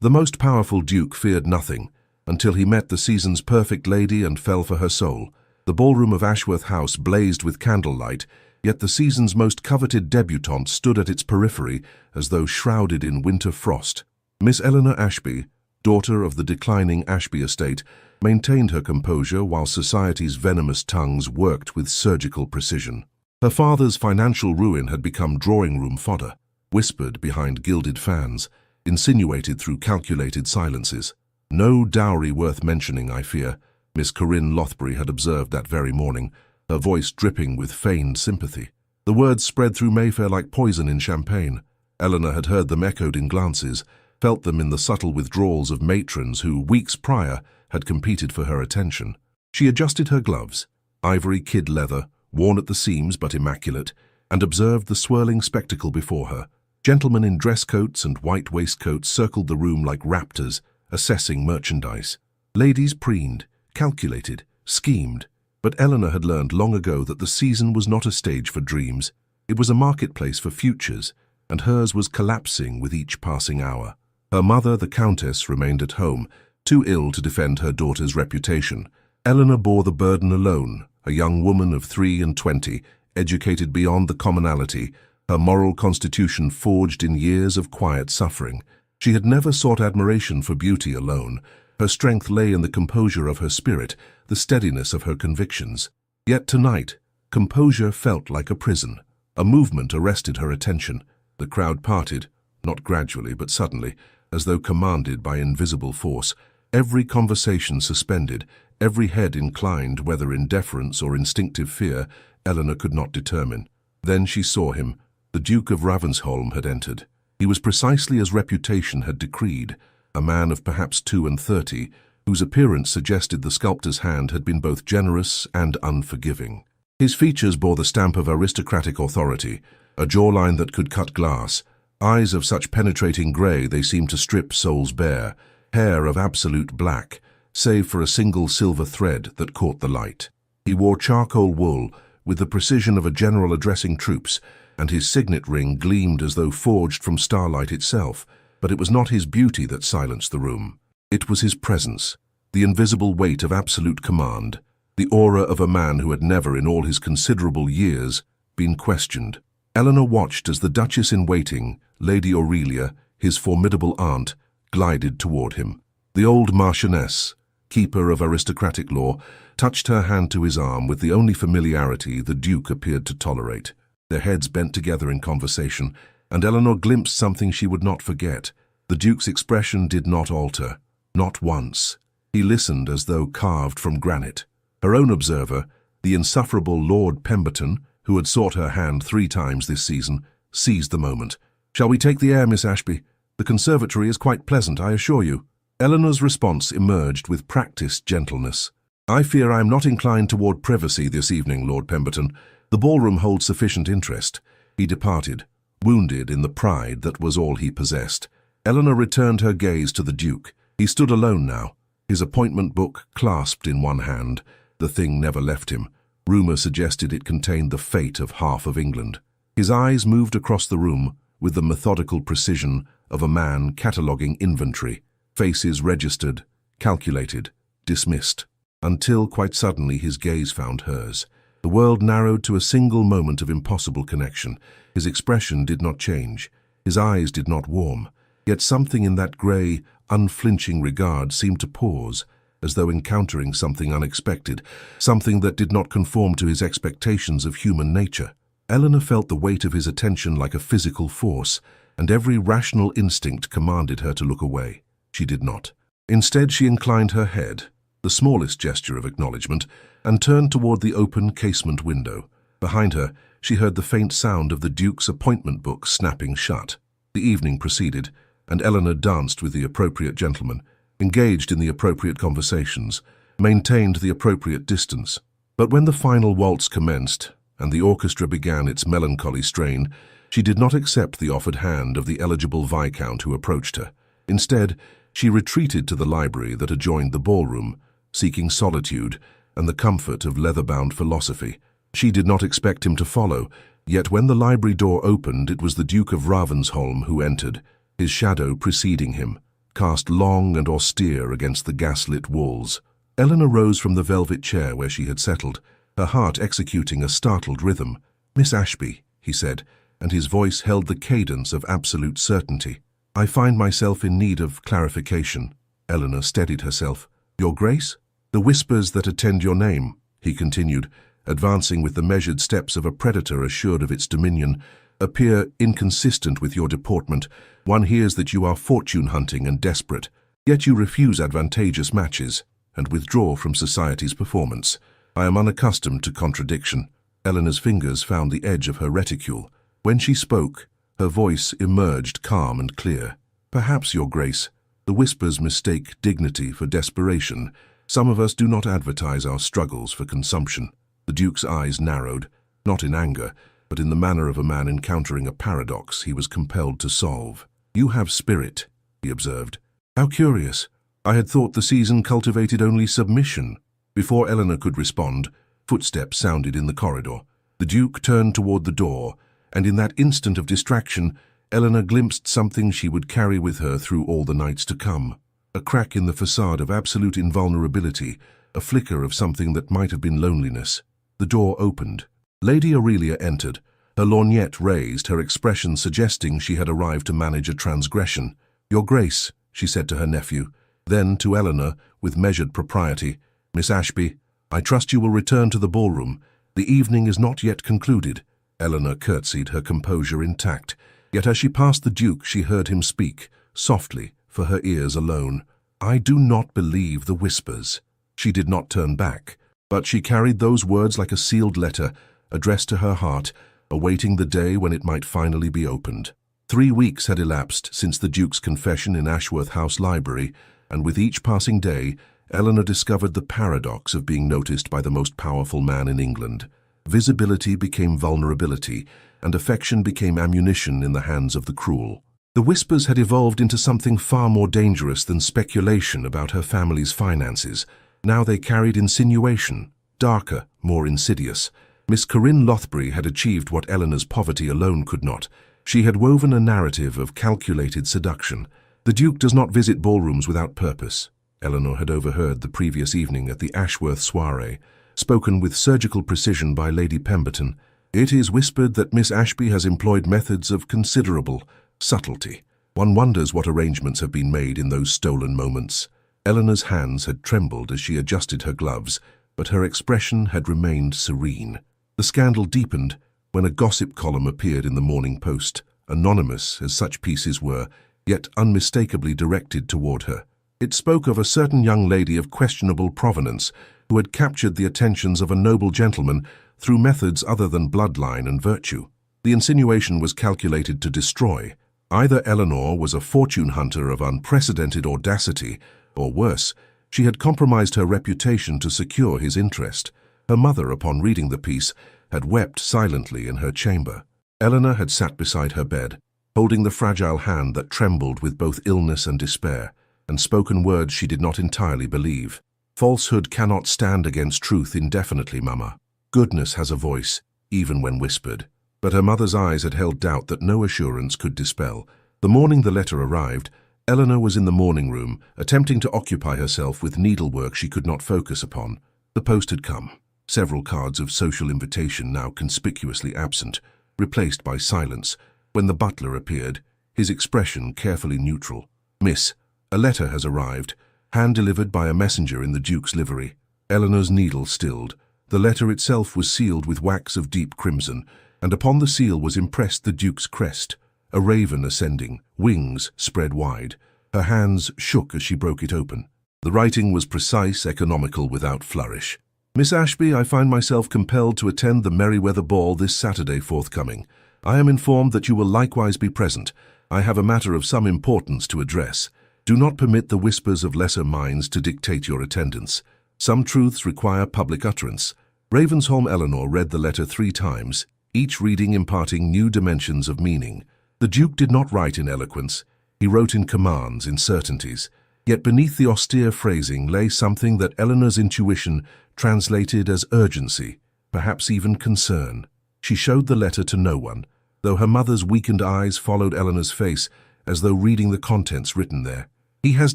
The most powerful duke feared nothing, until he met the season's perfect lady and fell for her soul. The ballroom of Ashworth House blazed with candlelight, yet the season's most coveted debutante stood at its periphery as though shrouded in winter frost. Miss Eleanor Ashby, daughter of the declining Ashby estate, maintained her composure while society's venomous tongues worked with surgical precision. Her father's financial ruin had become drawing-room fodder, whispered behind gilded fans, insinuated through calculated silences. No dowry worth mentioning, I fear, Miss Corinne Lothbury had observed that very morning, her voice dripping with feigned sympathy. The words spread through Mayfair like poison in champagne. Eleanor had heard them echoed in glances, felt them in the subtle withdrawals of matrons who, weeks prior, had competed for her attention. She adjusted her gloves, ivory kid leather, worn at the seams but immaculate, and observed the swirling spectacle before her. Gentlemen in dress coats and white waistcoats circled the room like raptors, assessing merchandise. Ladies preened, calculated, schemed, but Eleanor had learned long ago that the season was not a stage for dreams. It was a marketplace for futures, and hers was collapsing with each passing hour. Her mother, the Countess, remained at home, too ill to defend her daughter's reputation. Eleanor bore the burden alone, a young woman of 23, educated beyond the commonality, her moral constitution forged in years of quiet suffering. She had never sought admiration for beauty alone. Her strength lay in the composure of her spirit, the steadiness of her convictions. Yet tonight, composure felt like a prison. A movement arrested her attention. The crowd parted, not gradually but suddenly, as though commanded by invisible force. Every conversation suspended, every head inclined, whether in deference or instinctive fear, Eleanor could not determine. Then she saw him. The Duke of Ravensholm had entered. He was precisely as reputation had decreed, a man of perhaps 32, whose appearance suggested the sculptor's hand had been both generous and unforgiving. His features bore the stamp of aristocratic authority, a jawline that could cut glass, eyes of such penetrating grey they seemed to strip souls bare, hair of absolute black, save for a single silver thread that caught the light. He wore charcoal wool, with the precision of a general addressing troops, and his signet ring gleamed as though forged from starlight itself. But it was not his beauty that silenced the room. It was his presence, the invisible weight of absolute command, the aura of a man who had never, in all his considerable years, been questioned. Eleanor watched as the Duchess-in-waiting, Lady Aurelia, his formidable aunt, glided toward him. The old Marchioness, keeper of aristocratic law, touched her hand to his arm with the only familiarity the Duke appeared to tolerate. Their heads bent together in conversation, and Eleanor glimpsed something she would not forget. The Duke's expression did not alter, not once. He listened as though carved from granite. Her own observer, the insufferable Lord Pemberton, who had sought her hand 3 times this season, seized the moment. "Shall we take the air, Miss Ashby? The conservatory is quite pleasant, I assure you." Eleanor's response emerged with practiced gentleness. "I fear I am not inclined toward privacy this evening, Lord Pemberton. The ballroom holds sufficient interest." He departed, wounded in the pride that was all he possessed. Eleanor returned her gaze to the Duke. He stood alone now, his appointment book clasped in one hand. The thing never left him. Rumour suggested it contained the fate of half of England. His eyes moved across the room with the methodical precision of a man cataloguing inventory, faces registered, calculated, dismissed, until quite suddenly his gaze found hers. The world narrowed to a single moment of impossible connection. His expression did not change. His eyes did not warm. Yet something in that grey, unflinching regard seemed to pause, as though encountering something unexpected, something that did not conform to his expectations of human nature. Eleanor felt the weight of his attention like a physical force, and every rational instinct commanded her to look away. She did not. Instead, she inclined her head, the smallest gesture of acknowledgement, and turned toward the open casement window. Behind her, she heard the faint sound of the Duke's appointment book snapping shut. The evening proceeded, and Eleanor danced with the appropriate gentleman, engaged in the appropriate conversations, maintained the appropriate distance. But when the final waltz commenced, and the orchestra began its melancholy strain, she did not accept the offered hand of the eligible Viscount who approached her. Instead, she retreated to the library that adjoined the ballroom, seeking solitude and the comfort of leather-bound philosophy. She did not expect him to follow, yet when the library door opened, it was the Duke of Ravensholm who entered, his shadow preceding him. cast long and austere against the gaslit walls. Eleanor rose from the velvet chair where she had settled, her heart executing a startled rhythm. "Miss Ashby," he said, and his voice held the cadence of absolute certainty. "I find myself in need of clarification." Eleanor steadied herself. "Your Grace?" "The whispers that attend your name," he continued, advancing with the measured steps of a predator assured of its dominion, "appear inconsistent with your deportment. One hears that you are fortune-hunting and desperate, yet you refuse advantageous matches and withdraw from society's performance. I am unaccustomed to contradiction." Eleanor's fingers found the edge of her reticule. When she spoke, her voice emerged calm and clear. "Perhaps, Your Grace, the whispers mistake dignity for desperation. Some of us do not advertise our struggles for consumption." The Duke's eyes narrowed, not in anger, but in the manner of a man encountering a paradox he was compelled to solve. "You have spirit," he observed. "How curious. I had thought the season cultivated only submission." Before Eleanor could respond, footsteps sounded in the corridor. The Duke turned toward the door, and in that instant of distraction, Eleanor glimpsed something she would carry with her through all the nights to come. A crack in the facade of absolute invulnerability, a flicker of something that might have been loneliness. The door opened. Lady Aurelia entered, her lorgnette raised, her expression suggesting she had arrived to manage a transgression. "Your Grace," she said to her nephew. Then to Eleanor, with measured propriety, "Miss Ashby, I trust you will return to the ballroom. The evening is not yet concluded." Eleanor curtsied, her composure intact. Yet as she passed the Duke, she heard him speak, softly, for her ears alone. "I do not believe the whispers." She did not turn back, but she carried those words like a sealed letter, addressed to her heart, awaiting the day when it might finally be opened. 3 weeks had elapsed since the Duke's confession in Ashworth House Library, and with each passing day, Eleanor discovered the paradox of being noticed by the most powerful man in England. Visibility became vulnerability, and affection became ammunition in the hands of the cruel. The whispers had evolved into something far more dangerous than speculation about her family's finances. Now they carried insinuation, darker, more insidious. Miss Corinne Lothbury had achieved what Eleanor's poverty alone could not. She had woven a narrative of calculated seduction. "The Duke does not visit ballrooms without purpose," Eleanor had overheard the previous evening at the Ashworth soirée, spoken with surgical precision by Lady Pemberton. "It is whispered that Miss Ashby has employed methods of considerable subtlety. One wonders what arrangements have been made in those stolen moments." Eleanor's hands had trembled as she adjusted her gloves, but her expression had remained serene. The scandal deepened when a gossip column appeared in the Morning Post, anonymous as such pieces were, yet unmistakably directed toward her. It spoke of a certain young lady of questionable provenance who had captured the attentions of a noble gentleman through methods other than bloodline and virtue. The insinuation was calculated to destroy. Either Eleanor was a fortune hunter of unprecedented audacity, or worse, she had compromised her reputation to secure his interest. Her mother, upon reading the piece, had wept silently in her chamber. Eleanor had sat beside her bed, holding the fragile hand that trembled with both illness and despair, and spoken words she did not entirely believe. "Falsehood cannot stand against truth indefinitely, Mama. Goodness has a voice, even when whispered." But her mother's eyes had held doubt that no assurance could dispel. The morning the letter arrived, Eleanor was in the morning room, attempting to occupy herself with needlework she could not focus upon. The post had come, several cards of social invitation now conspicuously absent, replaced by silence, when the butler appeared, his expression carefully neutral. "Miss, a letter has arrived, hand-delivered by a messenger in the Duke's livery." Eleanor's needle stilled. The letter itself was sealed with wax of deep crimson, and upon the seal was impressed the Duke's crest, a raven ascending, wings spread wide. Her hands shook as she broke it open. The writing was precise, economical, without flourish. "Miss Ashby, I find myself compelled to attend the Merryweather Ball this Saturday forthcoming. I am informed that you will likewise be present. I have a matter of some importance to address. Do not permit the whispers of lesser minds to dictate your attendance. Some truths require public utterance." Ravensholm Eleanor read the letter 3 times, each reading imparting new dimensions of meaning. The Duke did not write in eloquence. He wrote in commands, in certainties. Yet beneath the austere phrasing lay something that Eleanor's intuition translated as urgency, perhaps even concern. She showed the letter to no one, though her mother's weakened eyes followed Eleanor's face as though reading the contents written there. "He has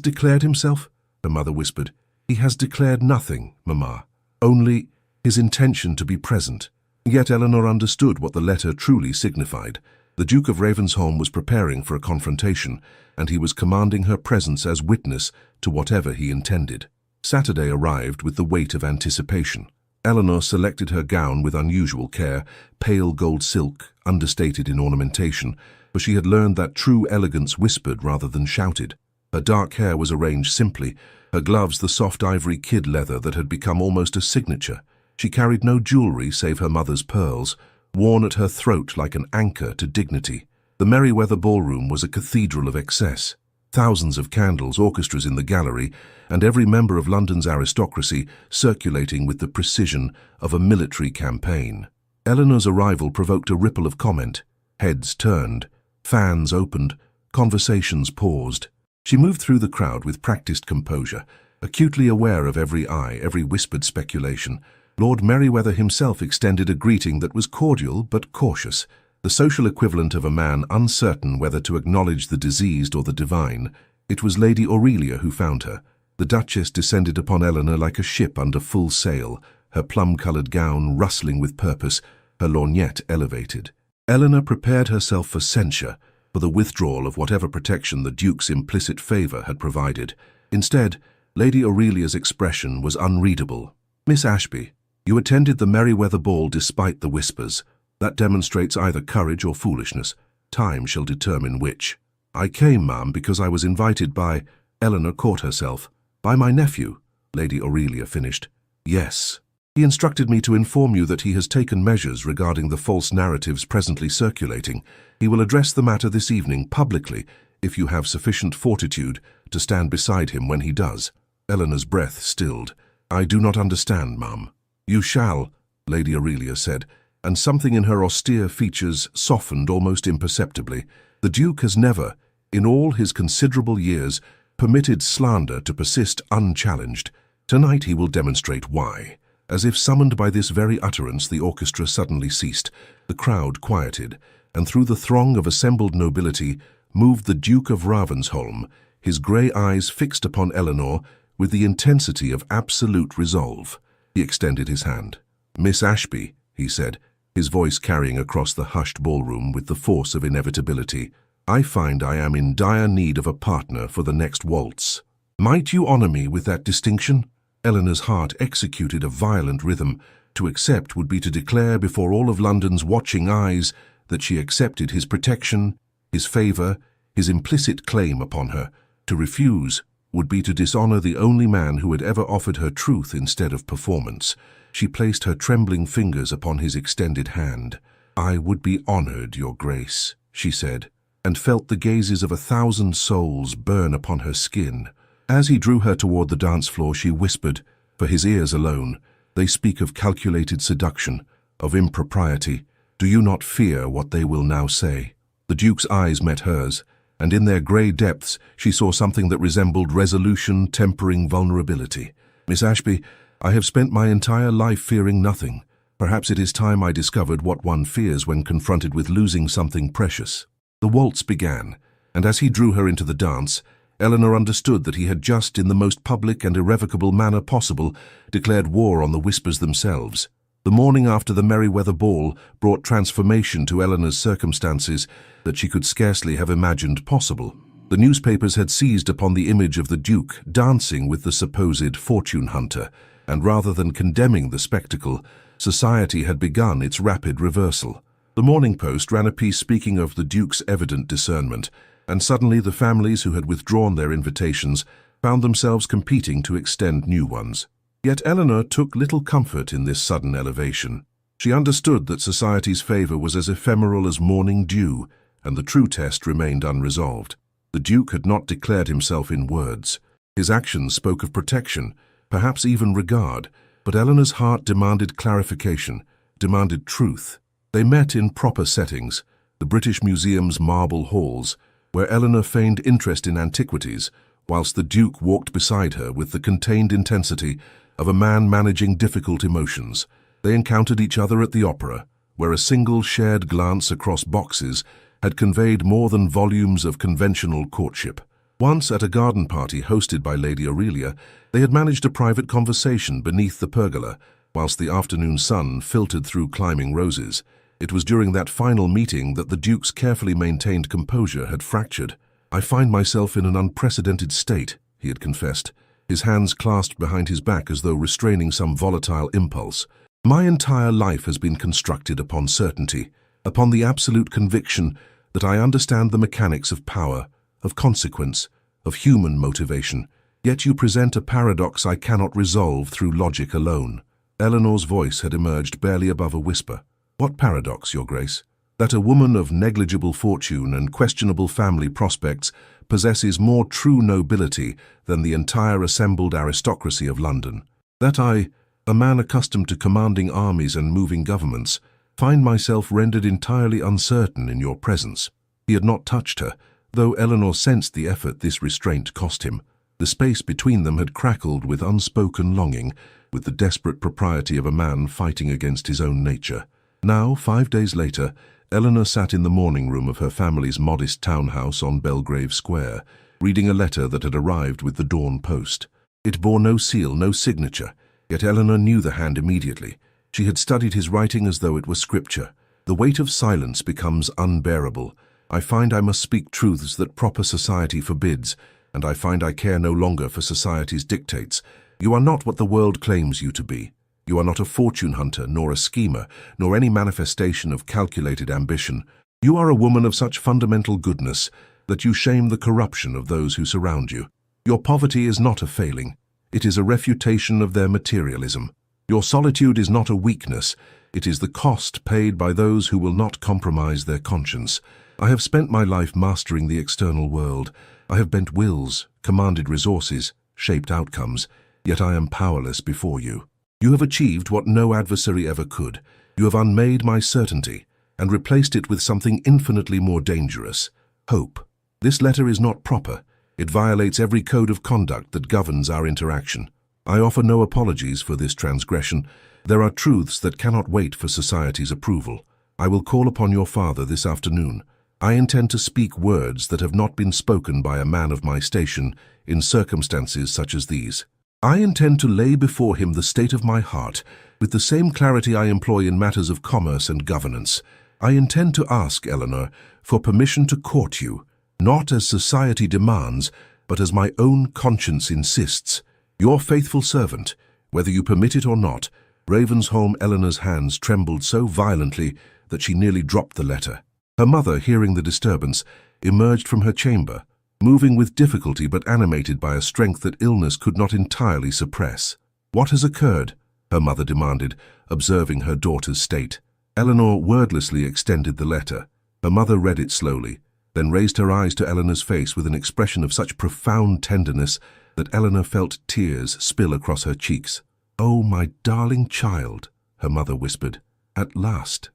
declared himself?" her mother whispered. "He has declared nothing, Mamma. Only his intention to be present." Yet Eleanor understood what the letter truly signified. The Duke of Ravensholm was preparing for a confrontation, and he was commanding her presence as witness to whatever he intended. Saturday arrived with the weight of anticipation. Eleanor selected her gown with unusual care, pale gold silk, understated in ornamentation, for she had learned that true elegance whispered rather than shouted. Her dark hair was arranged simply, her gloves the soft ivory kid leather that had become almost a signature. She carried no jewelry save her mother's pearls, worn at her throat like an anchor to dignity. The Merryweather ballroom was a cathedral of excess. Thousands of candles, orchestras in the gallery, and every member of London's aristocracy circulating with the precision of a military campaign. Eleanor's arrival provoked a ripple of comment. Heads turned, fans opened, conversations paused. She moved through the crowd with practiced composure, acutely aware of every eye, every whispered speculation. Lord Merryweather himself extended a greeting that was cordial but cautious, the social equivalent of a man uncertain whether to acknowledge the diseased or the divine. It was Lady Aurelia who found her. The Duchess descended upon Eleanor like a ship under full sail, her plum-coloured gown rustling with purpose, her lorgnette elevated. Eleanor prepared herself for censure, for the withdrawal of whatever protection the Duke's implicit favour had provided. Instead, Lady Aurelia's expression was unreadable. "Miss Ashby, you attended the Merryweather ball despite the whispers. That demonstrates either courage or foolishness. Time shall determine which." "I came, ma'am, because I was invited by—" Eleanor caught herself. "By my nephew," Lady Aurelia finished. "Yes. He instructed me to inform you that he has taken measures regarding the false narratives presently circulating. He will address the matter this evening publicly, if you have sufficient fortitude to stand beside him when he does." Eleanor's breath stilled. "I do not understand, ma'am." "You shall," Lady Aurelia said, and something in her austere features softened almost imperceptibly. "The Duke has never, in all his considerable years, permitted slander to persist unchallenged. Tonight he will demonstrate why." As if summoned by this very utterance, the orchestra suddenly ceased. The crowd quieted, and through the throng of assembled nobility moved the Duke of Ravensholm, his grey eyes fixed upon Eleanor with the intensity of absolute resolve. He extended his hand. "Miss Ashby," he said, his voice carrying across the hushed ballroom with the force of inevitability, "I find I am in dire need of a partner for the next waltz. Might you honour me with that distinction?" Eleanor's heart executed a violent rhythm. To accept would be to declare before all of London's watching eyes that she accepted his protection, his favour, his implicit claim upon her. To refuse would be to dishonour the only man who had ever offered her truth instead of performance. She placed her trembling fingers upon his extended hand. "I would be honoured, Your Grace," she said, and felt the gazes of 1,000 souls burn upon her skin. As he drew her toward the dance floor, she whispered, for his ears alone, "They speak of calculated seduction, of impropriety. Do you not fear what they will now say?" The Duke's eyes met hers, and in their grey depths she saw something that resembled resolution tempering vulnerability. "Miss Ashby, I have spent my entire life fearing nothing. Perhaps it is time I discovered what one fears when confronted with losing something precious." The waltz began, and as he drew her into the dance, Eleanor understood that he had just, in the most public and irrevocable manner possible, declared war on the whispers themselves. The morning after the Merryweather ball brought transformation to Eleanor's circumstances that she could scarcely have imagined possible. The newspapers had seized upon the image of the Duke dancing with the supposed fortune hunter, and rather than condemning the spectacle, society had begun its rapid reversal. The Morning Post ran a piece speaking of the Duke's evident discernment, and suddenly the families who had withdrawn their invitations found themselves competing to extend new ones. Yet Eleanor took little comfort in this sudden elevation. She understood that society's favour was as ephemeral as morning dew, and the true test remained unresolved. The Duke had not declared himself in words. His actions spoke of protection, perhaps even regard, but Eleanor's heart demanded clarification, demanded truth. They met in proper settings, the British Museum's marble halls, where Eleanor feigned interest in antiquities, whilst the Duke walked beside her with the contained intensity of a man managing difficult emotions. They encountered each other at the opera, where a single shared glance across boxes had conveyed more than volumes of conventional courtship. Once, at a garden party hosted by Lady Aurelia, they had managed a private conversation beneath the pergola, whilst the afternoon sun filtered through climbing roses. It was during that final meeting that the Duke's carefully maintained composure had fractured. "I find myself in an unprecedented state," he had confessed, his hands clasped behind his back as though restraining some volatile impulse. "My entire life has been constructed upon certainty, upon the absolute conviction that I understand the mechanics of power, of consequence, of human motivation. Yet you present a paradox I cannot resolve through logic alone." Eleanor's voice had emerged barely above a whisper. "What paradox, Your Grace?" "That a woman of negligible fortune and questionable family prospects possesses more true nobility than the entire assembled aristocracy of London. That I, a man accustomed to commanding armies and moving governments, find myself rendered entirely uncertain in your presence." He had not touched her, though Eleanor sensed the effort this restraint cost him. The space between them had crackled with unspoken longing, with the desperate propriety of a man fighting against his own nature. Now, 5 days later, Eleanor sat in the morning room of her family's modest townhouse on Belgrave Square, reading a letter that had arrived with the dawn post. It bore no seal, no signature, yet Eleanor knew the hand immediately. She had studied his writing as though it were scripture. "The weight of silence becomes unbearable. I find I must speak truths that proper society forbids, and I find I care no longer for society's dictates. You are not what the world claims you to be. You are not a fortune hunter, nor a schemer, nor any manifestation of calculated ambition. You are a woman of such fundamental goodness that you shame the corruption of those who surround you. Your poverty is not a failing. It is a refutation of their materialism. Your solitude is not a weakness. It is the cost paid by those who will not compromise their conscience. I have spent my life mastering the external world. I have bent wills, commanded resources, shaped outcomes, yet I am powerless before you. You have achieved what no adversary ever could. You have unmade my certainty and replaced it with something infinitely more dangerous: hope. This letter is not proper. It violates every code of conduct that governs our interaction. I offer no apologies for this transgression. There are truths that cannot wait for society's approval. I will call upon your father this afternoon. I intend to speak words that have not been spoken by a man of my station in circumstances such as these. I intend to lay before him the state of my heart with the same clarity I employ in matters of commerce and governance. I intend to ask, Eleanor, for permission to court you, not as society demands, but as my own conscience insists. Your faithful servant, whether you permit it or not." Ravensholm. Eleanor's hands trembled so violently that she nearly dropped the letter. Her mother, hearing the disturbance, emerged from her chamber, moving with difficulty but animated by a strength that illness could not entirely suppress. "What has occurred?" her mother demanded, observing her daughter's state. Eleanor wordlessly extended the letter. Her mother read it slowly, then raised her eyes to Eleanor's face with an expression of such profound tenderness that Eleanor felt tears spill across her cheeks. "Oh, my darling child," her mother whispered. At last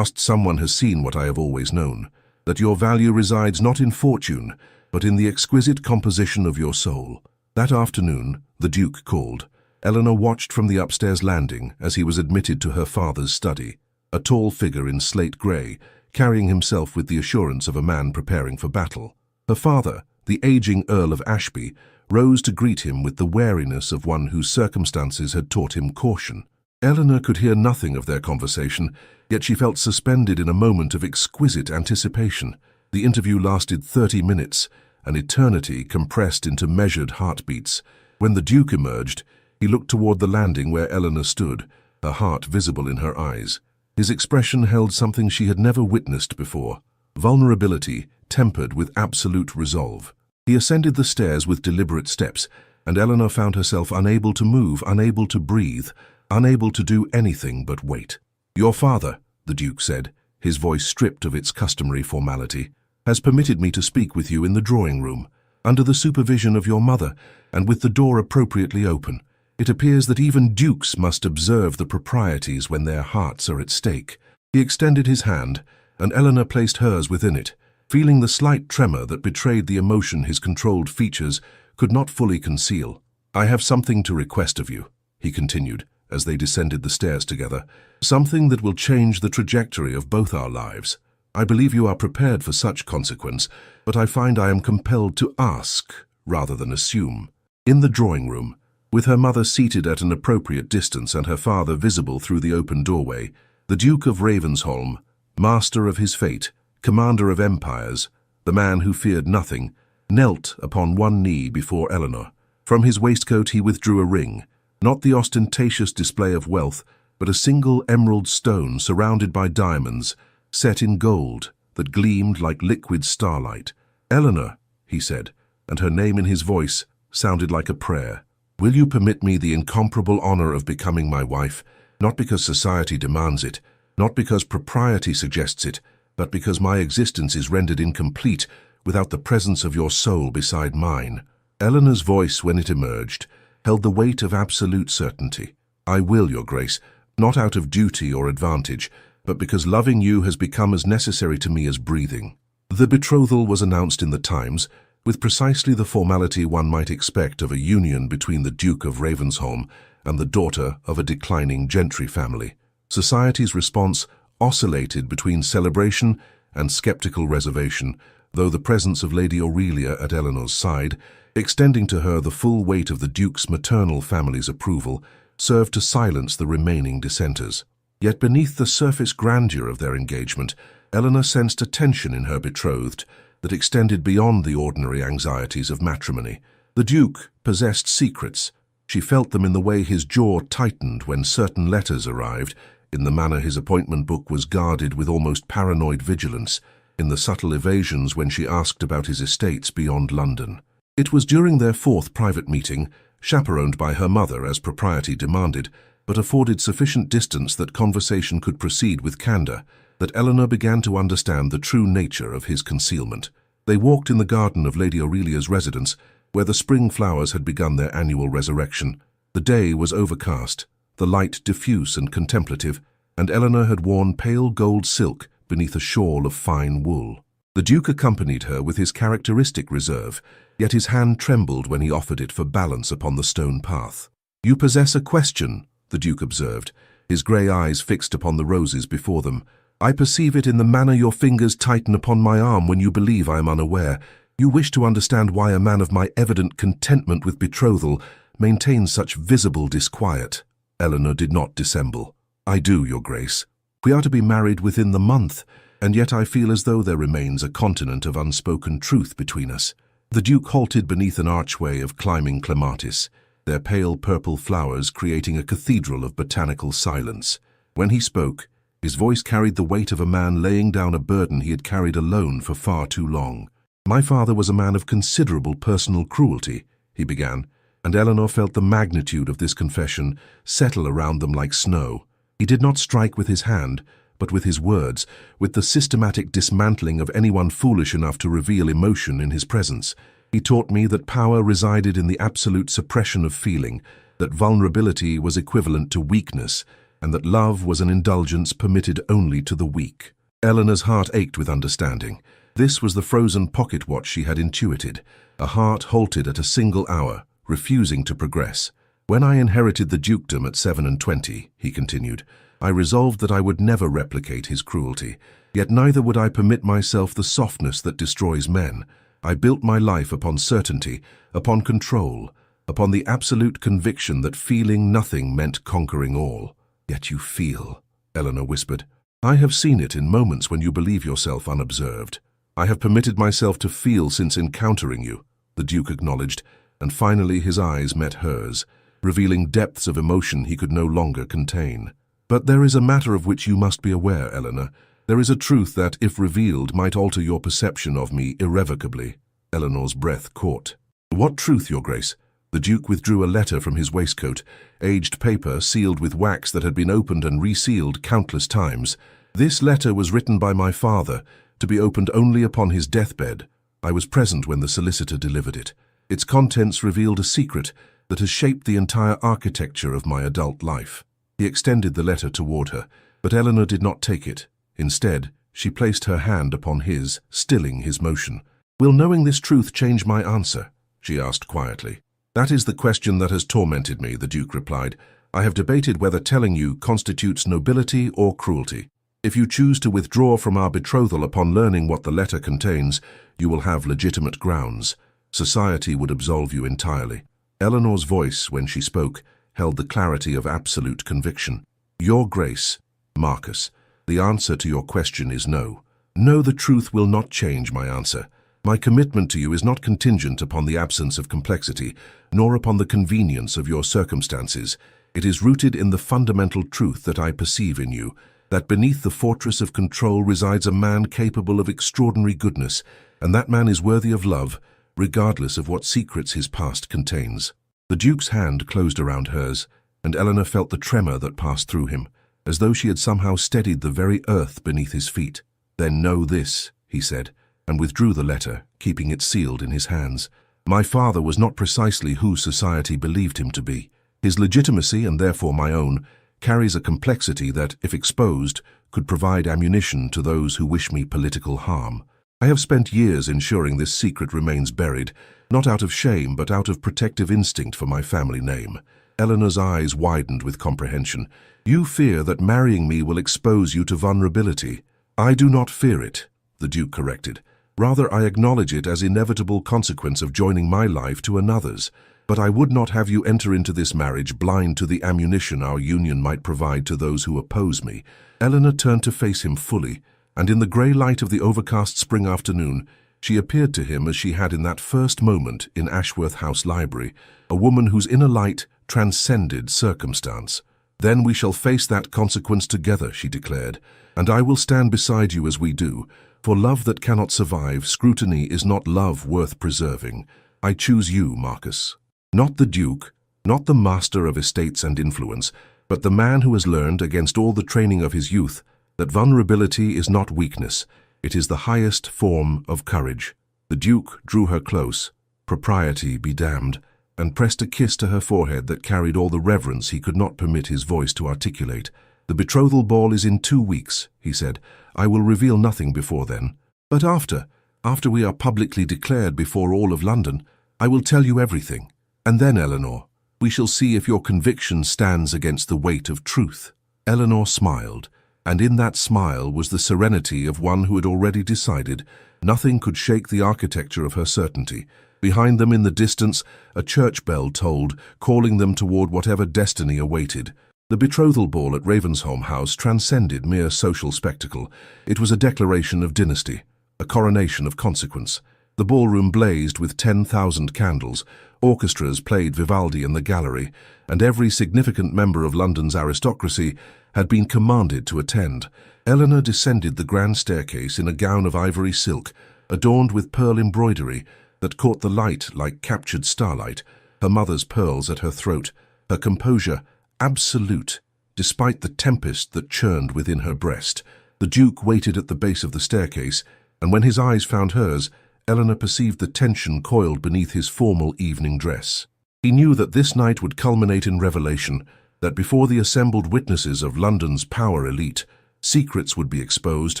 someone has seen what I have always known, that your value resides not in fortune, but in the exquisite composition of your soul." That afternoon, the Duke called. Eleanor watched from the upstairs landing as he was admitted to her father's study, a tall figure in slate grey, carrying himself with the assurance of a man preparing for battle. Her father, the aging Earl of Ashby, rose to greet him with the wariness of one whose circumstances had taught him caution. Eleanor could hear nothing of their conversation, yet she felt suspended in a moment of exquisite anticipation. The interview lasted 30 minutes, an eternity compressed into measured heartbeats. When the Duke emerged, he looked toward the landing where Eleanor stood, her heart visible in her eyes. His expression held something she had never witnessed before: vulnerability tempered with absolute resolve. He ascended the stairs with deliberate steps, and Eleanor found herself unable to move, unable to breathe, unable to do anything but wait. "Your father," the Duke said, his voice stripped of its customary formality, "has permitted me to speak with you in the drawing room, under the supervision of your mother, and with the door appropriately open. It appears that even dukes must observe the proprieties when their hearts are at stake." He extended his hand, and Eleanor placed hers within it, feeling the slight tremor that betrayed the emotion his controlled features could not fully conceal. "I have something to request of you," he continued, as they descended the stairs together, "something that will change the trajectory of both our lives. I believe you are prepared for such consequence, but I find I am compelled to ask rather than assume. In the drawing room, with her mother seated at an appropriate distance and her father visible through the open doorway, the Duke of Ravensholm, master of his fate, commander of empires, the man who feared nothing, knelt upon one knee before Eleanor. From his waistcoat he withdrew a ring, not the ostentatious display of wealth, but a single emerald stone surrounded by diamonds, set in gold that gleamed like liquid starlight. "Eleanor," he said, and her name in his voice sounded like a prayer. "Will you permit me the incomparable honor of becoming my wife, not because society demands it, not because propriety suggests it, but because my existence is rendered incomplete without the presence of your soul beside mine?" Eleanor's voice, when it emerged, held the weight of absolute certainty. "I will, Your Grace, not out of duty or advantage, but because loving you has become as necessary to me as breathing." The betrothal was announced in the Times, with precisely the formality one might expect of a union between the Duke of Ravensholm and the daughter of a declining gentry family. Society's response oscillated between celebration and skeptical reservation, though the presence of Lady Aurelia at Eleanor's side, extending to her the full weight of the Duke's maternal family's approval, served to silence the remaining dissenters. Yet beneath the surface grandeur of their engagement, Eleanor sensed a tension in her betrothed that extended beyond the ordinary anxieties of matrimony. The Duke possessed secrets. She felt them in the way his jaw tightened when certain letters arrived, in the manner his appointment book was guarded with almost paranoid vigilance, in the subtle evasions when she asked about his estates beyond London. It was during their fourth private meeting, chaperoned by her mother as propriety demanded, but afforded sufficient distance that conversation could proceed with candor, that Eleanor began to understand the true nature of his concealment. They walked in the garden of Lady Aurelia's residence, where the spring flowers had begun their annual resurrection. The day was overcast, the light diffuse and contemplative, and Eleanor had worn pale gold silk beneath a shawl of fine wool. The Duke accompanied her with his characteristic reserve, yet his hand trembled when he offered it for balance upon the stone path. "You possess a question," the Duke observed, his grey eyes fixed upon the roses before them. "I perceive it in the manner your fingers tighten upon my arm when you believe I am unaware. You wish to understand why a man of my evident contentment with betrothal maintains such visible disquiet." Eleanor did not dissemble. "I do, Your Grace. We are to be married within the month, and yet I feel as though there remains a continent of unspoken truth between us." The Duke halted beneath an archway of climbing clematis, their pale purple flowers creating a cathedral of botanical silence. When he spoke, his voice carried the weight of a man laying down a burden he had carried alone for far too long. "My father was a man of considerable personal cruelty," he began, and Eleanor felt the magnitude of this confession settle around them like snow. He did not strike with his hand, but with his words, with the systematic dismantling of anyone foolish enough to reveal emotion in his presence. He taught me that power resided in the absolute suppression of feeling, that vulnerability was equivalent to weakness, and that love was an indulgence permitted only to the weak. Eleanor's heart ached with understanding. This was the frozen pocket watch she had intuited, a heart halted at a single hour, refusing to progress. "When I inherited the dukedom at 27, he continued, I resolved that I would never replicate his cruelty, yet neither would I permit myself the softness that destroys men. I built my life upon certainty, upon control, upon the absolute conviction that feeling nothing meant conquering all." "Yet you feel," Eleanor whispered. "I have seen it in moments when you believe yourself unobserved. I have permitted myself to feel since encountering you," the Duke acknowledged, and finally his eyes met hers, revealing depths of emotion he could no longer contain. "But there is a matter of which you must be aware, Eleanor. There is a truth that, if revealed, might alter your perception of me irrevocably." Eleanor's breath caught. "What truth, Your Grace?" The Duke withdrew a letter from his waistcoat, aged paper sealed with wax that had been opened and resealed countless times. "This letter was written by my father, to be opened only upon his deathbed. I was present when the solicitor delivered it. Its contents revealed a secret that has shaped the entire architecture of my adult life." He extended the letter toward her, but Eleanor did not take it. Instead, she placed her hand upon his, stilling his motion. "Will knowing this truth change my answer?" she asked quietly. "That is the question that has tormented me," the Duke replied. "I have debated whether telling you constitutes nobility or cruelty." If you choose to withdraw from our betrothal upon learning what the letter contains, you will have legitimate grounds. Society would absolve you entirely." Eleanor's voice, when she spoke, held the clarity of absolute conviction. "Your Grace, Marcus, the answer to your question is no. No, the truth will not change my answer. My commitment to you is not contingent upon the absence of complexity, nor upon the convenience of your circumstances. It is rooted in the fundamental truth that I perceive in you, that beneath the fortress of control resides a man capable of extraordinary goodness, and that man is worthy of love, regardless of what secrets his past contains." The Duke's hand closed around hers, and Eleanor felt the tremor that passed through him, as though she had somehow steadied the very earth beneath his feet. "Then know this," he said, and withdrew the letter, keeping it sealed in his hands. "My father was not precisely who society believed him to be. His legitimacy, and therefore my own, carries a complexity that, if exposed, could provide ammunition to those who wish me political harm. I have spent years ensuring this secret remains buried, not out of shame but out of protective instinct for my family name." Eleanor's eyes widened with comprehension. "You fear that marrying me will expose you to vulnerability." "I do not fear it," the Duke corrected. "Rather, I acknowledge it as inevitable consequence of joining my life to another's. But I would not have you enter into this marriage blind to the ammunition our union might provide to those who oppose me." Eleanor turned to face him fully, and in the grey light of the overcast spring afternoon, she appeared to him as she had in that first moment in Ashworth House Library, a woman whose inner light transcended circumstance. "Then we shall face that consequence together," she declared, "and I will stand beside you as we do. For love that cannot survive scrutiny is not love worth preserving. I choose you, Marcus. Not the Duke, not the master of estates and influence, but the man who has learned, against all the training of his youth, that vulnerability is not weakness, it is the highest form of courage." The Duke drew her close, propriety be damned, and pressed a kiss to her forehead that carried all the reverence he could not permit his voice to articulate. "The betrothal ball is in 2 weeks," he said. "I will reveal nothing before then. But after we are publicly declared before all of London, I will tell you everything. And then, Eleanor, we shall see if your conviction stands against the weight of truth." Eleanor smiled, and in that smile was the serenity of one who had already decided. Nothing could shake the architecture of her certainty. Behind them in the distance, a church bell tolled, calling them toward whatever destiny awaited. The betrothal ball at Ravensholm House transcended mere social spectacle. It was a declaration of dynasty, a coronation of consequence. The ballroom blazed with 10,000 candles, orchestras played Vivaldi in the gallery, and every significant member of London's aristocracy had been commanded to attend. Eleanor descended the grand staircase in a gown of ivory silk, adorned with pearl embroidery that caught the light like captured starlight, her mother's pearls at her throat, her composure absolute, despite the tempest that churned within her breast. The Duke waited at the base of the staircase, and when his eyes found hers, Eleanor perceived the tension coiled beneath his formal evening dress. He knew that this night would culminate in revelation, that before the assembled witnesses of London's power elite, secrets would be exposed,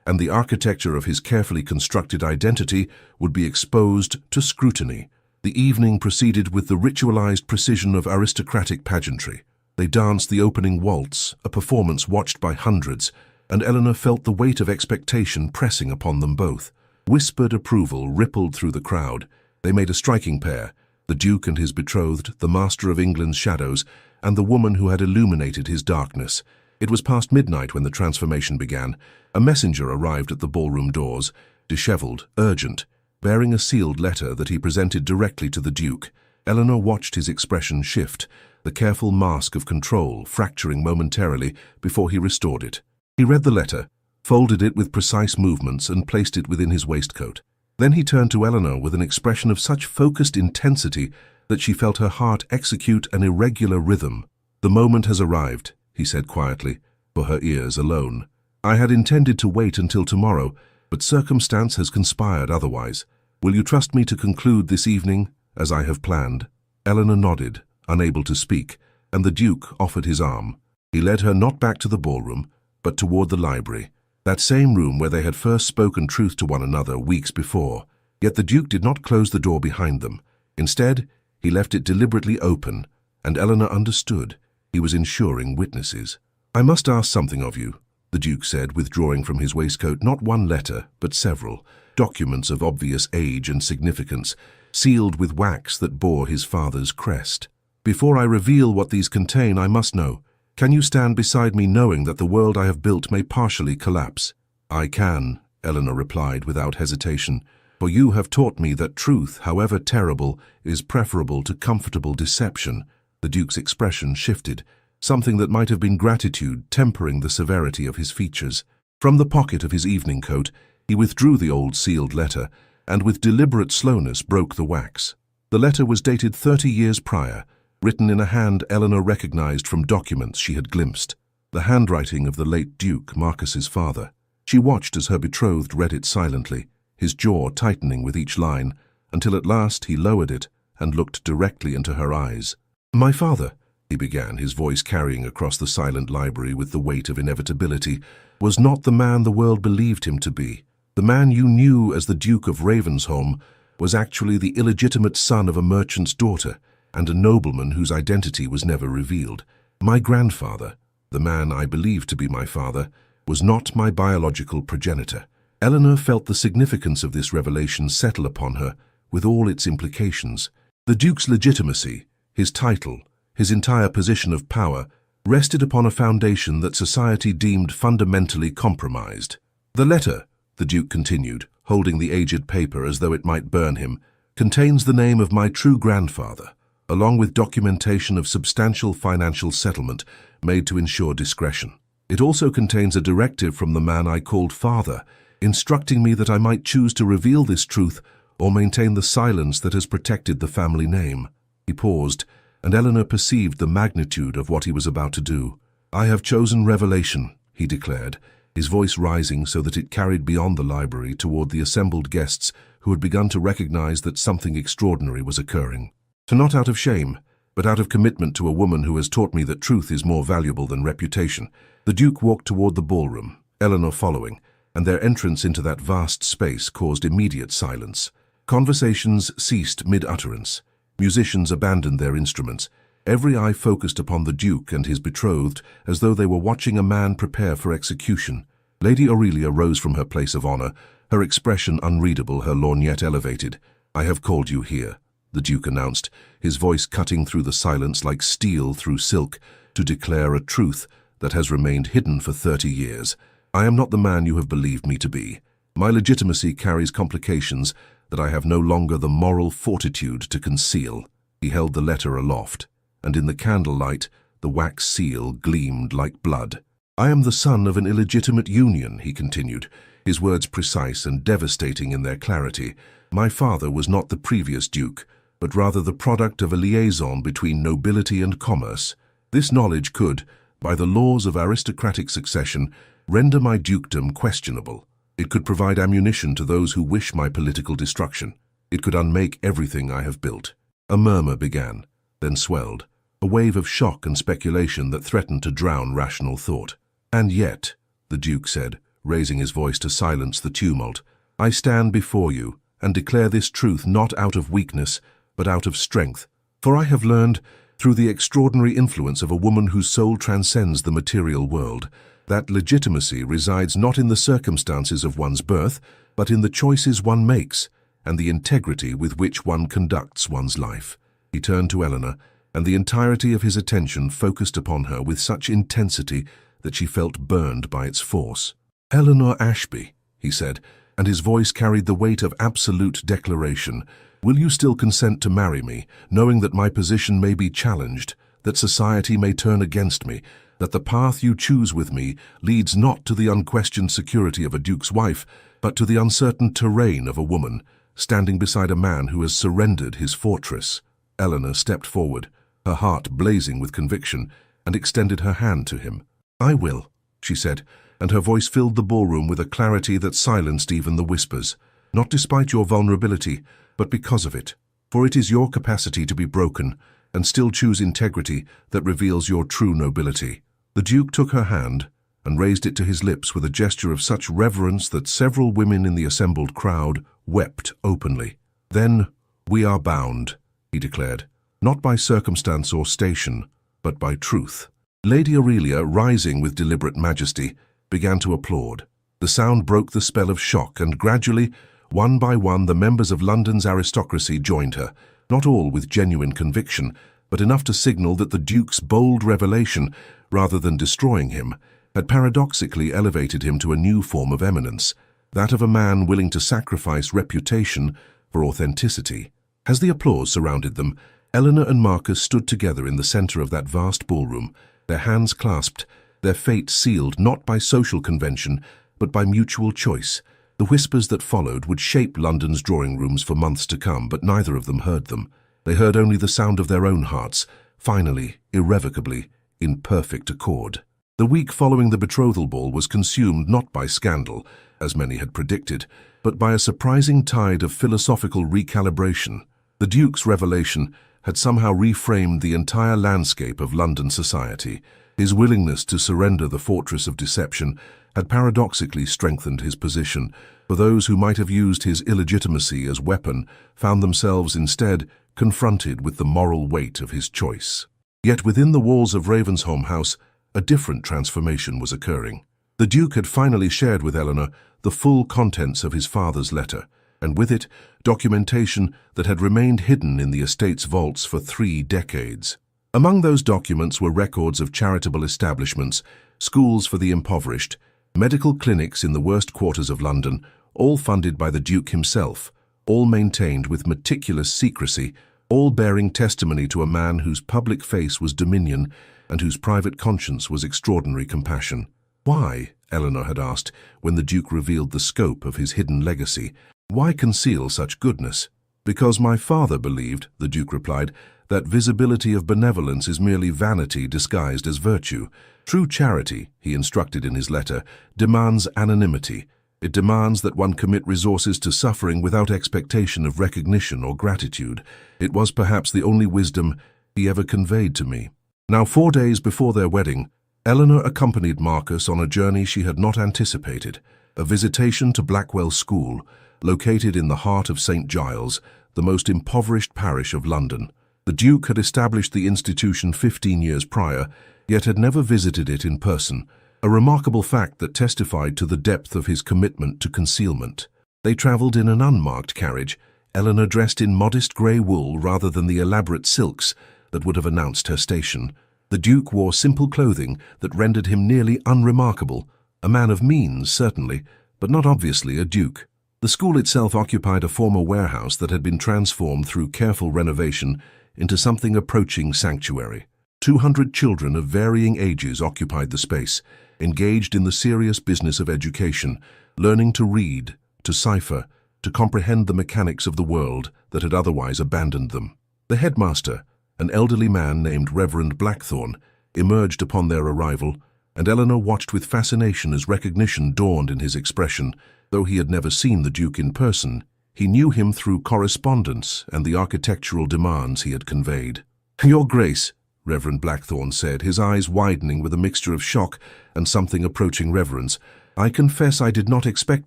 and the architecture of his carefully constructed identity would be exposed to scrutiny. The evening proceeded with the ritualized precision of aristocratic pageantry. They danced the opening waltz, a performance watched by hundreds, and Eleanor felt the weight of expectation pressing upon them both. Whispered approval rippled through the crowd. They made a striking pair, the Duke and his betrothed, the master of England's shadows, and the woman who had illuminated his darkness. It was past midnight when the transformation began. A messenger arrived at the ballroom doors, disheveled, urgent, bearing a sealed letter that he presented directly to the Duke. Eleanor watched his expression shift, the careful mask of control fracturing momentarily before he restored it. He read the letter, folded it with precise movements, and placed it within his waistcoat. Then he turned to Eleanor with an expression of such focused intensity that she felt her heart execute an irregular rhythm. "The moment has arrived," he said quietly, for her ears alone. "I had intended to wait until tomorrow, but circumstance has conspired otherwise. Will you trust me to conclude this evening, as I have planned?" Eleanor nodded, unable to speak, and the Duke offered his arm. He led her not back to the ballroom, but toward the library, that same room where they had first spoken truth to one another weeks before. Yet the Duke did not close the door behind them. Instead, he left it deliberately open, and Eleanor understood he was ensuring witnesses. "I must ask something of you," the Duke said, withdrawing from his waistcoat not one letter, but several, documents of obvious age and significance, sealed with wax that bore his father's crest. Before I reveal what these contain, I must know. Can you stand beside me knowing that the world I have built may partially collapse? I can, Eleanor replied without hesitation, for you have taught me that truth, however terrible, is preferable to comfortable deception. The Duke's expression shifted, something that might have been gratitude tempering the severity of his features. From the pocket of his evening coat, he withdrew the old sealed letter, and with deliberate slowness broke the wax. The letter was dated 30 years prior, written in a hand Eleanor recognized from documents she had glimpsed, the handwriting of the late Duke, Marcus's father. She watched as her betrothed read it silently, his jaw tightening with each line, until at last he lowered it and looked directly into her eyes. "My father," he began, his voice carrying across the silent library with the weight of inevitability, "was not the man the world believed him to be. The man you knew as the Duke of Ravensholm was actually the illegitimate son of a merchant's daughter and a nobleman whose identity was never revealed. My grandfather, the man I believed to be my father, was not my biological progenitor." Eleanor felt the significance of this revelation settle upon her, with all its implications. The Duke's legitimacy, his title, his entire position of power, rested upon a foundation that society deemed fundamentally compromised. "The letter," the Duke continued, holding the aged paper as though it might burn him, "contains the name of my true grandfather, along with documentation of substantial financial settlement made to ensure discretion. It also contains a directive from the man I called father, instructing me that I might choose to reveal this truth or maintain the silence that has protected the family name." He paused, and Eleanor perceived the magnitude of what he was about to do. "I have chosen revelation," he declared, his voice rising so that it carried beyond the library toward the assembled guests who had begun to recognize that something extraordinary was occurring. "Not out of shame, but out of commitment to a woman who has taught me that truth is more valuable than reputation." The Duke walked toward the ballroom, Eleanor following, and their entrance into that vast space caused immediate silence. Conversations ceased mid-utterance. Musicians abandoned their instruments. Every eye focused upon the Duke and his betrothed as though they were watching a man prepare for execution. Lady Aurelia rose from her place of honor, her expression unreadable, her lorgnette elevated. "I have called you here," the Duke announced, his voice cutting through the silence like steel through silk, "to declare a truth that has remained hidden for 30 years. I am not the man you have believed me to be. My legitimacy carries complications that I have no longer the moral fortitude to conceal." He held the letter aloft, and in the candlelight the wax seal gleamed like blood. "I am the son of an illegitimate union," he continued, his words precise and devastating in their clarity. "My father was not the previous duke, but rather the product of a liaison between nobility and commerce. This knowledge could, by the laws of aristocratic succession, render my dukedom questionable. It could provide ammunition to those who wish my political destruction. It could unmake everything I have built." A murmur began, then swelled, a wave of shock and speculation that threatened to drown rational thought. "And yet," the Duke said, raising his voice to silence the tumult, "I stand before you and declare this truth not out of weakness, but out of strength. For I have learned, through the extraordinary influence of a woman whose soul transcends the material world, that legitimacy resides not in the circumstances of one's birth, but in the choices one makes and the integrity with which one conducts one's life." He turned to Eleanor, and the entirety of his attention focused upon her with such intensity that she felt burned by its force. "Eleanor Ashby," he said, and his voice carried the weight of absolute declaration, "will you still consent to marry me, knowing that my position may be challenged, that society may turn against me, that the path you choose with me leads not to the unquestioned security of a duke's wife, but to the uncertain terrain of a woman, standing beside a man who has surrendered his fortress?" Eleanor stepped forward, her heart blazing with conviction, and extended her hand to him. "I will," she said, and her voice filled the ballroom with a clarity that silenced even the whispers. "Not despite your vulnerability, but because of it. For it is your capacity to be broken and still choose integrity that reveals your true nobility." The Duke took her hand and raised it to his lips with a gesture of such reverence that several women in the assembled crowd wept openly. "Then we are bound," he declared, "not by circumstance or station, but by truth." Lady Aurelia, rising with deliberate majesty, began to applaud. The sound broke the spell of shock, and gradually, one by one, the members of London's aristocracy joined her, not all with genuine conviction, but enough to signal that the Duke's bold revelation, rather than destroying him, had paradoxically elevated him to a new form of eminence, that of a man willing to sacrifice reputation for authenticity. As the applause surrounded them, Eleanor and Marcus stood together in the center of that vast ballroom, their hands clasped, their fate sealed not by social convention, but by mutual choice. The whispers that followed would shape London's drawing rooms for months to come, but neither of them heard them. They heard only the sound of their own hearts, finally, irrevocably, in perfect accord. The week following the betrothal ball was consumed not by scandal, as many had predicted, but by a surprising tide of philosophical recalibration. The Duke's revelation had somehow reframed the entire landscape of London society. His willingness to surrender the fortress of deception had paradoxically strengthened his position, for those who might have used his illegitimacy as weapon found themselves instead confronted with the moral weight of his choice. Yet within the walls of Ravensholm House, a different transformation was occurring. The Duke had finally shared with Eleanor the full contents of his father's letter, and with it, documentation that had remained hidden in the estate's vaults for 3 decades. Among those documents were records of charitable establishments, schools for the impoverished, medical clinics in the worst quarters of London, all funded by the Duke himself, all maintained with meticulous secrecy, all bearing testimony to a man whose public face was dominion and whose private conscience was extraordinary compassion. "Why?" Eleanor had asked when the Duke revealed the scope of his hidden legacy. "Why conceal such goodness?" "Because my father believed," the Duke replied, "that visibility of benevolence is merely vanity disguised as virtue. True charity," he instructed in his letter, "demands anonymity. It demands that one commit resources to suffering without expectation of recognition or gratitude. It was perhaps the only wisdom he ever conveyed to me." Now, 4 days before their wedding, Eleanor accompanied Marcus on a journey she had not anticipated, a visitation to Blackwell School, located in the heart of St. Giles, the most impoverished parish of London. The Duke had established the institution 15 years prior, yet had never visited it in person, a remarkable fact that testified to the depth of his commitment to concealment. They travelled in an unmarked carriage, Eleanor dressed in modest grey wool rather than the elaborate silks that would have announced her station. The Duke wore simple clothing that rendered him nearly unremarkable, a man of means, certainly, but not obviously a duke. The school itself occupied a former warehouse that had been transformed through careful renovation into something approaching sanctuary. 200 children of varying ages occupied the space, engaged in the serious business of education, learning to read, to cipher, to comprehend the mechanics of the world that had otherwise abandoned them. The headmaster, an elderly man named Reverend Blackthorne, emerged upon their arrival, and Eleanor watched with fascination as recognition dawned in his expression. Though he had never seen the Duke in person, he knew him through correspondence and the architectural demands he had conveyed. "Your Grace," Reverend Blackthorne said, his eyes widening with a mixture of shock and something approaching reverence, "I confess I did not expect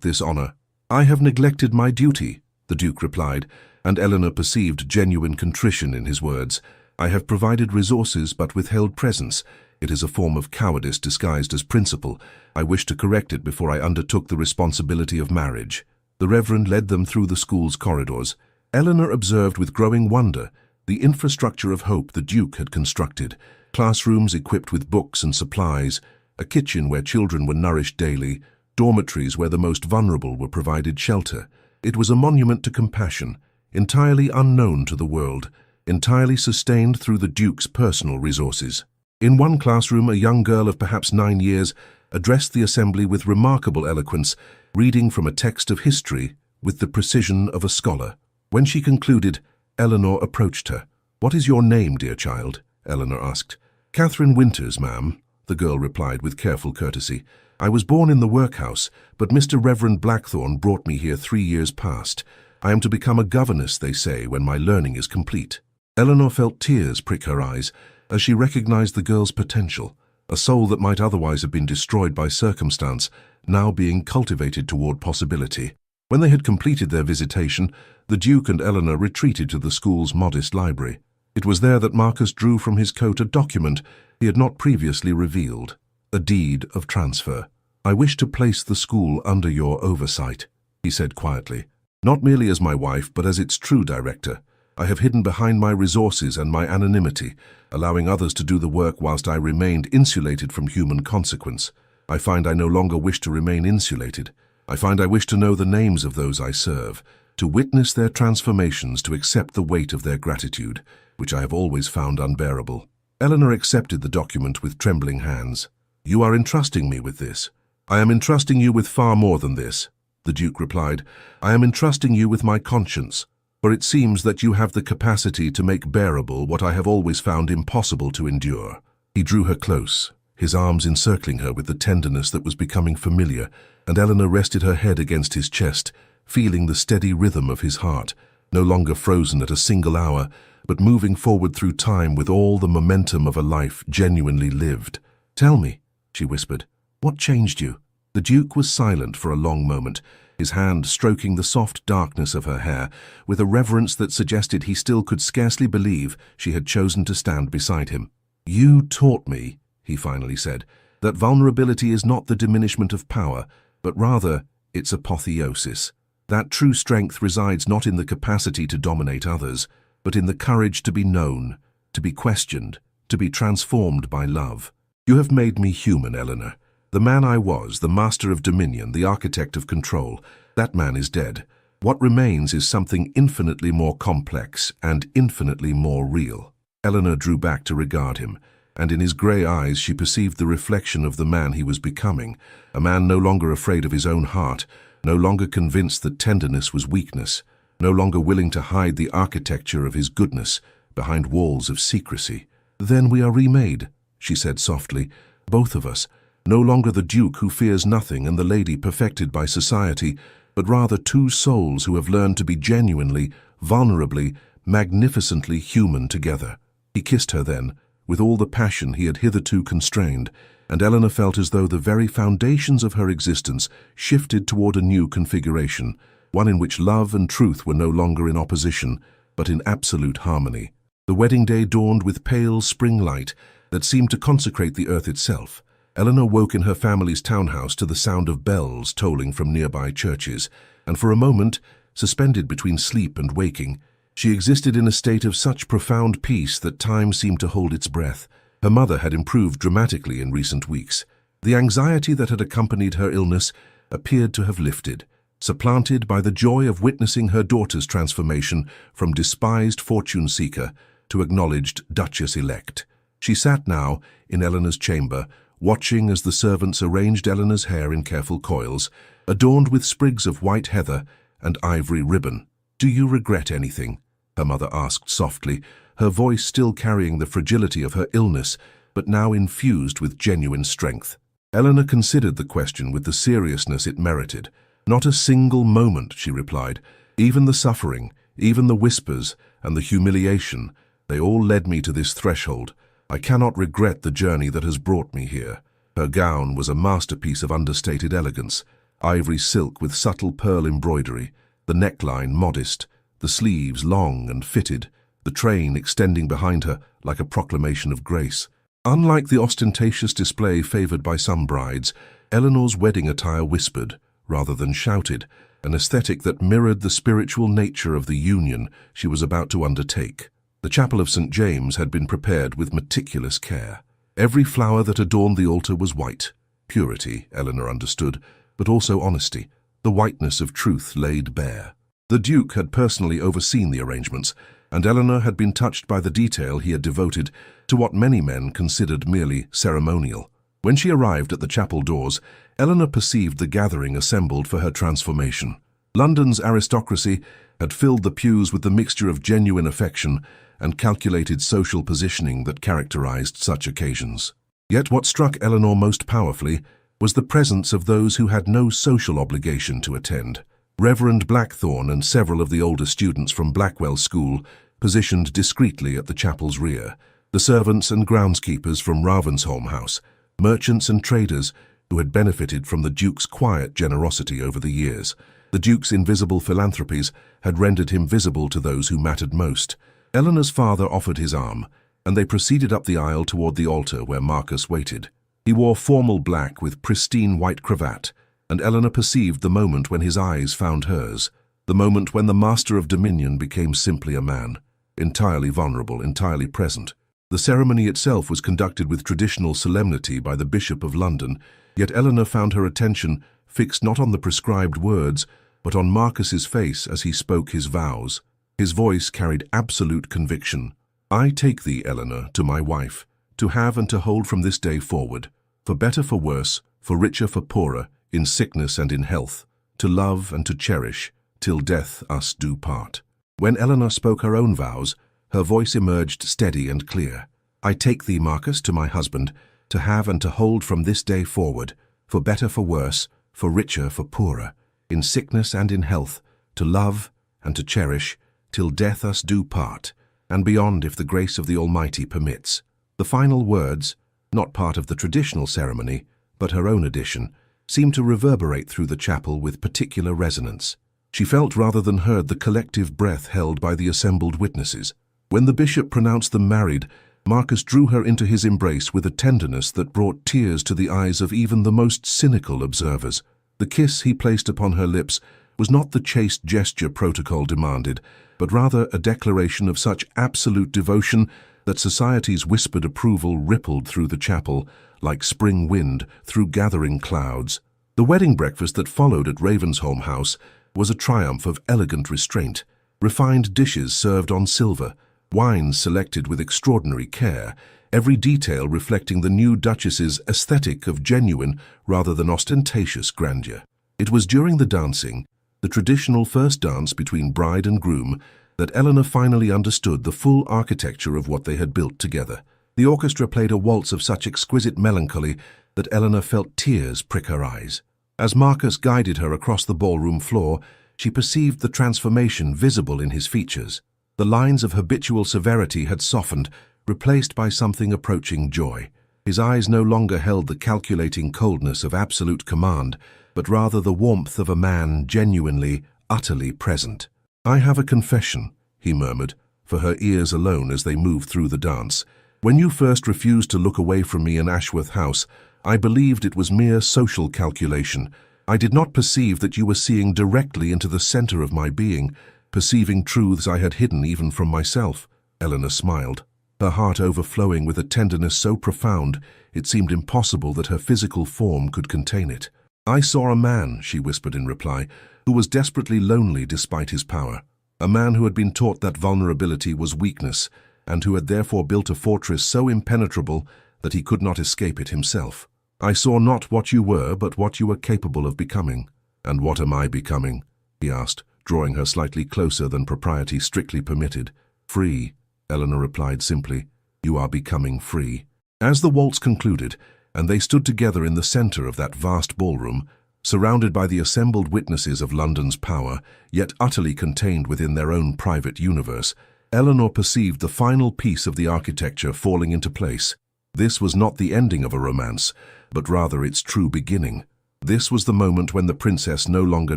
this honor." "I have neglected my duty," the Duke replied, and Eleanor perceived genuine contrition in his words. "I have provided resources but withheld presence. It is a form of cowardice disguised as principle. I wish to correct it before I undertook the responsibility of marriage." The Reverend led them through the school's corridors. Eleanor observed with growing wonder the infrastructure of hope the Duke had constructed, classrooms equipped with books and supplies, a kitchen where children were nourished daily, dormitories where the most vulnerable were provided shelter. It was a monument to compassion, entirely unknown to the world, entirely sustained through the Duke's personal resources. In one classroom, a young girl of perhaps 9 years addressed the assembly with remarkable eloquence, reading from a text of history with the precision of a scholar. When she concluded, Eleanor approached her. "What is your name, dear child?" Eleanor asked. "Catherine Winters, ma'am," the girl replied with careful courtesy. "I was born in the workhouse, but Mr. Reverend Blackthorne brought me here 3 years past. I am to become a governess, they say, when my learning is complete." Eleanor felt tears prick her eyes as she recognized the girl's potential, a soul that might otherwise have been destroyed by circumstance, now being cultivated toward possibility. When they had completed their visitation, the Duke and Eleanor retreated to the school's modest library. It was there that Marcus drew from his coat a document he had not previously revealed, a deed of transfer. "I wish to place the school under your oversight," he said quietly. "Not merely as my wife, but as its true director. I have hidden behind my resources and my anonymity, allowing others to do the work whilst I remained insulated from human consequence. I find I no longer wish to remain insulated. I find I wish to know the names of those I serve, to witness their transformations, to accept the weight of their gratitude, which I have always found unbearable." Eleanor accepted the document with trembling hands. "You are entrusting me with this." "I am entrusting you with far more than this," the Duke replied. "I am entrusting you with my conscience, for it seems that you have the capacity to make bearable what I have always found impossible to endure." He drew her close, his arms encircling her with the tenderness that was becoming familiar, and Eleanor rested her head against his chest, feeling the steady rhythm of his heart, no longer frozen at a single hour, but moving forward through time with all the momentum of a life genuinely lived. "Tell me," she whispered, "what changed you?" The Duke was silent for a long moment, his hand stroking the soft darkness of her hair, with a reverence that suggested he still could scarcely believe she had chosen to stand beside him. "You taught me," he finally said, "that vulnerability is not the diminishment of power, but rather its apotheosis. That true strength resides not in the capacity to dominate others, but in the courage to be known, to be questioned, to be transformed by love. You have made me human, Eleanor. The man I was, the master of dominion, the architect of control, that man is dead. What remains is something infinitely more complex and infinitely more real." Eleanor drew back to regard him, and in his grey eyes she perceived the reflection of the man he was becoming, a man no longer afraid of his own heart, no longer convinced that tenderness was weakness, no longer willing to hide the architecture of his goodness behind walls of secrecy. "Then we are remade," she said softly, "both of us, no longer the Duke who fears nothing and the lady perfected by society, but rather two souls who have learned to be genuinely, vulnerably, magnificently human together." He kissed her then, with all the passion he had hitherto constrained, and Eleanor felt as though the very foundations of her existence shifted toward a new configuration, one in which love and truth were no longer in opposition, but in absolute harmony. The wedding day dawned with pale spring light that seemed to consecrate the earth itself. Eleanor woke in her family's townhouse to the sound of bells tolling from nearby churches, and for a moment, suspended between sleep and waking, she existed in a state of such profound peace that time seemed to hold its breath. Her mother had improved dramatically in recent weeks. The anxiety that had accompanied her illness appeared to have lifted, supplanted by the joy of witnessing her daughter's transformation from despised fortune-seeker to acknowledged Duchess-elect. She sat now in Eleanor's chamber, watching as the servants arranged Eleanor's hair in careful coils, adorned with sprigs of white heather and ivory ribbon. "Do you regret anything?" her mother asked softly, her voice still carrying the fragility of her illness, but now infused with genuine strength. Eleanor considered the question with the seriousness it merited. "Not a single moment," she replied. "Even the suffering, even the whispers and the humiliation, they all led me to this threshold. I cannot regret the journey that has brought me here." Her gown was a masterpiece of understated elegance, ivory silk with subtle pearl embroidery, the neckline modest, the sleeves long and fitted, the train extending behind her like a proclamation of grace. Unlike the ostentatious display favored by some brides, Eleanor's wedding attire whispered, rather than shouted, an aesthetic that mirrored the spiritual nature of the union she was about to undertake. The chapel of St. James had been prepared with meticulous care. Every flower that adorned the altar was white. Purity, Eleanor understood, but also honesty, the whiteness of truth laid bare. The Duke had personally overseen the arrangements, and Eleanor had been touched by the detail he had devoted to what many men considered merely ceremonial. When she arrived at the chapel doors, Eleanor perceived the gathering assembled for her transformation. London's aristocracy had filled the pews with the mixture of genuine affection and calculated social positioning that characterized such occasions. Yet what struck Eleanor most powerfully was the presence of those who had no social obligation to attend. Reverend Blackthorne and several of the older students from Blackwell School positioned discreetly at the chapel's rear, the servants and groundskeepers from Ravensholm House, merchants and traders who had benefited from the Duke's quiet generosity over the years. The Duke's invisible philanthropies had rendered him visible to those who mattered most. Eleanor's father offered his arm, and they proceeded up the aisle toward the altar where Marcus waited. He wore formal black with pristine white cravat, and Eleanor perceived the moment when his eyes found hers, the moment when the master of dominion became simply a man, entirely vulnerable, entirely present. The ceremony itself was conducted with traditional solemnity by the Bishop of London, yet Eleanor found her attention fixed not on the prescribed words, but on Marcus's face as he spoke his vows. His voice carried absolute conviction. "I take thee, Eleanor, to my wife, to have and to hold from this day forward, for better for worse, for richer for poorer, in sickness and in health, to love and to cherish, till death us do part." When Eleanor spoke her own vows, her voice emerged steady and clear. "I take thee, Marcus, to my husband, to have and to hold from this day forward, for better for worse, for richer for poorer, in sickness and in health, to love and to cherish, till death us do part, and beyond if the grace of the Almighty permits." The final words, not part of the traditional ceremony, but her own addition, seemed to reverberate through the chapel with particular resonance. She felt rather than heard the collective breath held by the assembled witnesses. When the bishop pronounced them married, Marcus drew her into his embrace with a tenderness that brought tears to the eyes of even the most cynical observers. The kiss he placed upon her lips was not the chaste gesture protocol demanded, but rather a declaration of such absolute devotion that society's whispered approval rippled through the chapel like spring wind through gathering clouds. The wedding breakfast that followed at Ravensholm House was a triumph of elegant restraint. Refined dishes served on silver, wines selected with extraordinary care, every detail reflecting the new duchess's aesthetic of genuine rather than ostentatious grandeur. It was during the dancing, the traditional first dance between bride and groom, that Eleanor finally understood the full architecture of what they had built together. The orchestra played a waltz of such exquisite melancholy that Eleanor felt tears prick her eyes. As Marcus guided her across the ballroom floor, she perceived the transformation visible in his features. The lines of habitual severity had softened, replaced by something approaching joy. His eyes no longer held the calculating coldness of absolute command, but rather the warmth of a man genuinely, utterly present. "I have a confession," he murmured, for her ears alone as they moved through the dance. "When you first refused to look away from me in Ashworth House, I believed it was mere social calculation. I did not perceive that you were seeing directly into the center of my being, perceiving truths I had hidden even from myself." Eleanor smiled, her heart overflowing with a tenderness so profound it seemed impossible that her physical form could contain it. "I saw a man," she whispered in reply, "who was desperately lonely despite his power. A man who had been taught that vulnerability was weakness, and who had therefore built a fortress so impenetrable that he could not escape it himself. I saw not what you were, but what you were capable of becoming." "And what am I becoming?" he asked, drawing her slightly closer than propriety strictly permitted. "Free," Eleanor replied simply. "You are becoming free." As the waltz concluded, and they stood together in the center of that vast ballroom, surrounded by the assembled witnesses of London's power, yet utterly contained within their own private universe, Eleanor perceived the final piece of the architecture falling into place. This was not the ending of a romance, but rather its true beginning. This was the moment when the princess no longer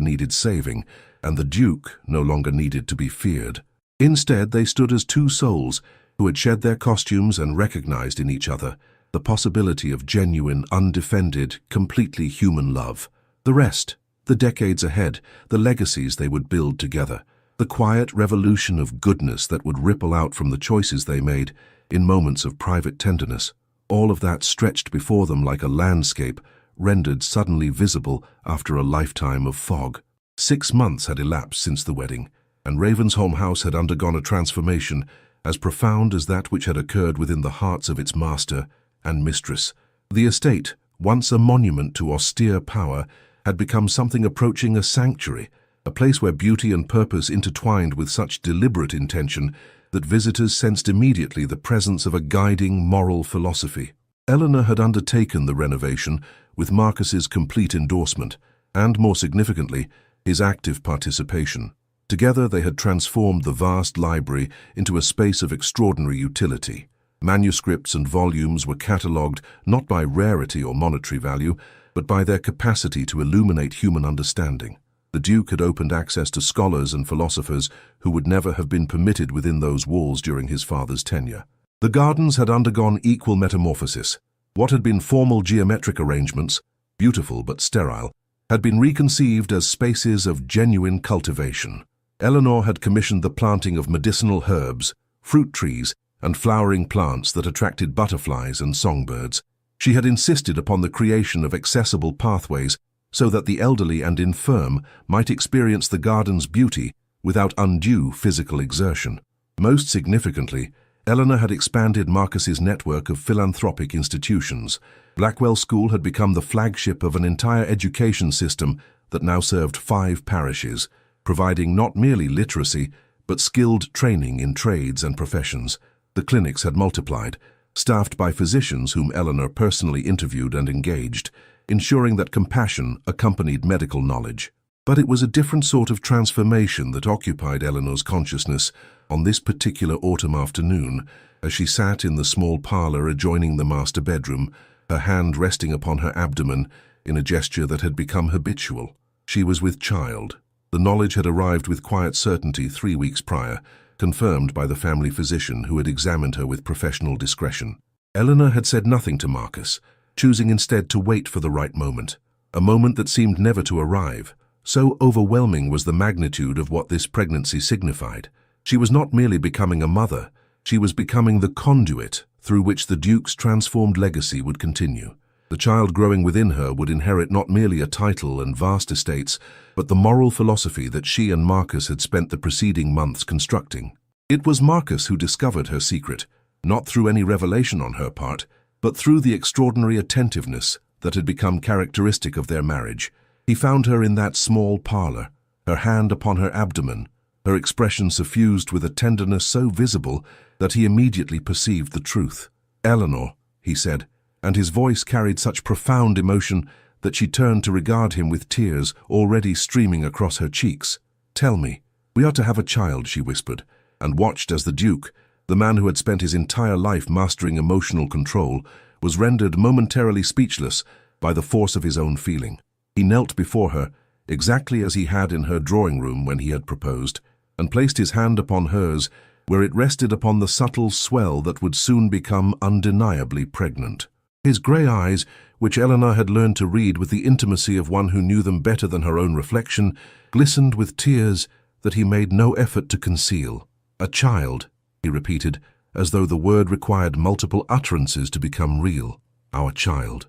needed saving, and the duke no longer needed to be feared. Instead, they stood as two souls who had shed their costumes and recognized in each other the possibility of genuine, undefended, completely human love. The rest, the decades ahead, the legacies they would build together, the quiet revolution of goodness that would ripple out from the choices they made in moments of private tenderness, all of that stretched before them like a landscape rendered suddenly visible after a lifetime of fog. 6 months had elapsed since the wedding, and Ravensholm House had undergone a transformation as profound as that which had occurred within the hearts of its master and mistress. The estate, once a monument to austere power, had become something approaching a sanctuary, a place where beauty and purpose intertwined with such deliberate intention that visitors sensed immediately the presence of a guiding moral philosophy. Eleanor had undertaken the renovation with Marcus's complete endorsement, and more significantly, his active participation. Together they had transformed the vast library into a space of extraordinary utility. Manuscripts and volumes were catalogued not by rarity or monetary value, but by their capacity to illuminate human understanding. The Duke had opened access to scholars and philosophers who would never have been permitted within those walls during his father's tenure. The gardens had undergone equal metamorphosis. What had been formal geometric arrangements, beautiful but sterile, had been reconceived as spaces of genuine cultivation. Eleanor had commissioned the planting of medicinal herbs, fruit trees, and flowering plants that attracted butterflies and songbirds. She had insisted upon the creation of accessible pathways so that the elderly and infirm might experience the garden's beauty without undue physical exertion. Most significantly, Eleanor had expanded Marcus's network of philanthropic institutions. Blackwell School had become the flagship of an entire education system that now served 5 parishes, providing not merely literacy, but skilled training in trades and professions. The clinics had multiplied, staffed by physicians whom Eleanor personally interviewed and engaged, ensuring that compassion accompanied medical knowledge. But it was a different sort of transformation that occupied Eleanor's consciousness on this particular autumn afternoon, as she sat in the small parlor adjoining the master bedroom, her hand resting upon her abdomen in a gesture that had become habitual. She was with child. The knowledge had arrived with quiet certainty 3 weeks prior, confirmed by the family physician who had examined her with professional discretion. Eleanor had said nothing to Marcus, choosing instead to wait for the right moment, a moment that seemed never to arrive. So overwhelming was the magnitude of what this pregnancy signified. She was not merely becoming a mother, she was becoming the conduit through which the Duke's transformed legacy would continue. The child growing within her would inherit not merely a title and vast estates, but the moral philosophy that she and Marcus had spent the preceding months constructing. It was Marcus who discovered her secret, not through any revelation on her part, but through the extraordinary attentiveness that had become characteristic of their marriage. He found her in that small parlor, her hand upon her abdomen, her expression suffused with a tenderness so visible that he immediately perceived the truth. "Eleanor," he said, and his voice carried such profound emotion that she turned to regard him with tears already streaming across her cheeks. "Tell me, we are to have a child," she whispered, and watched as the Duke, the man who had spent his entire life mastering emotional control, was rendered momentarily speechless by the force of his own feeling. He knelt before her, exactly as he had in her drawing room when he had proposed, and placed his hand upon hers, where it rested upon the subtle swell that would soon become undeniably pregnant. His grey eyes, which Eleanor had learned to read with the intimacy of one who knew them better than her own reflection, glistened with tears that he made no effort to conceal. "A child," he repeated, as though the word required multiple utterances to become real. "Our child,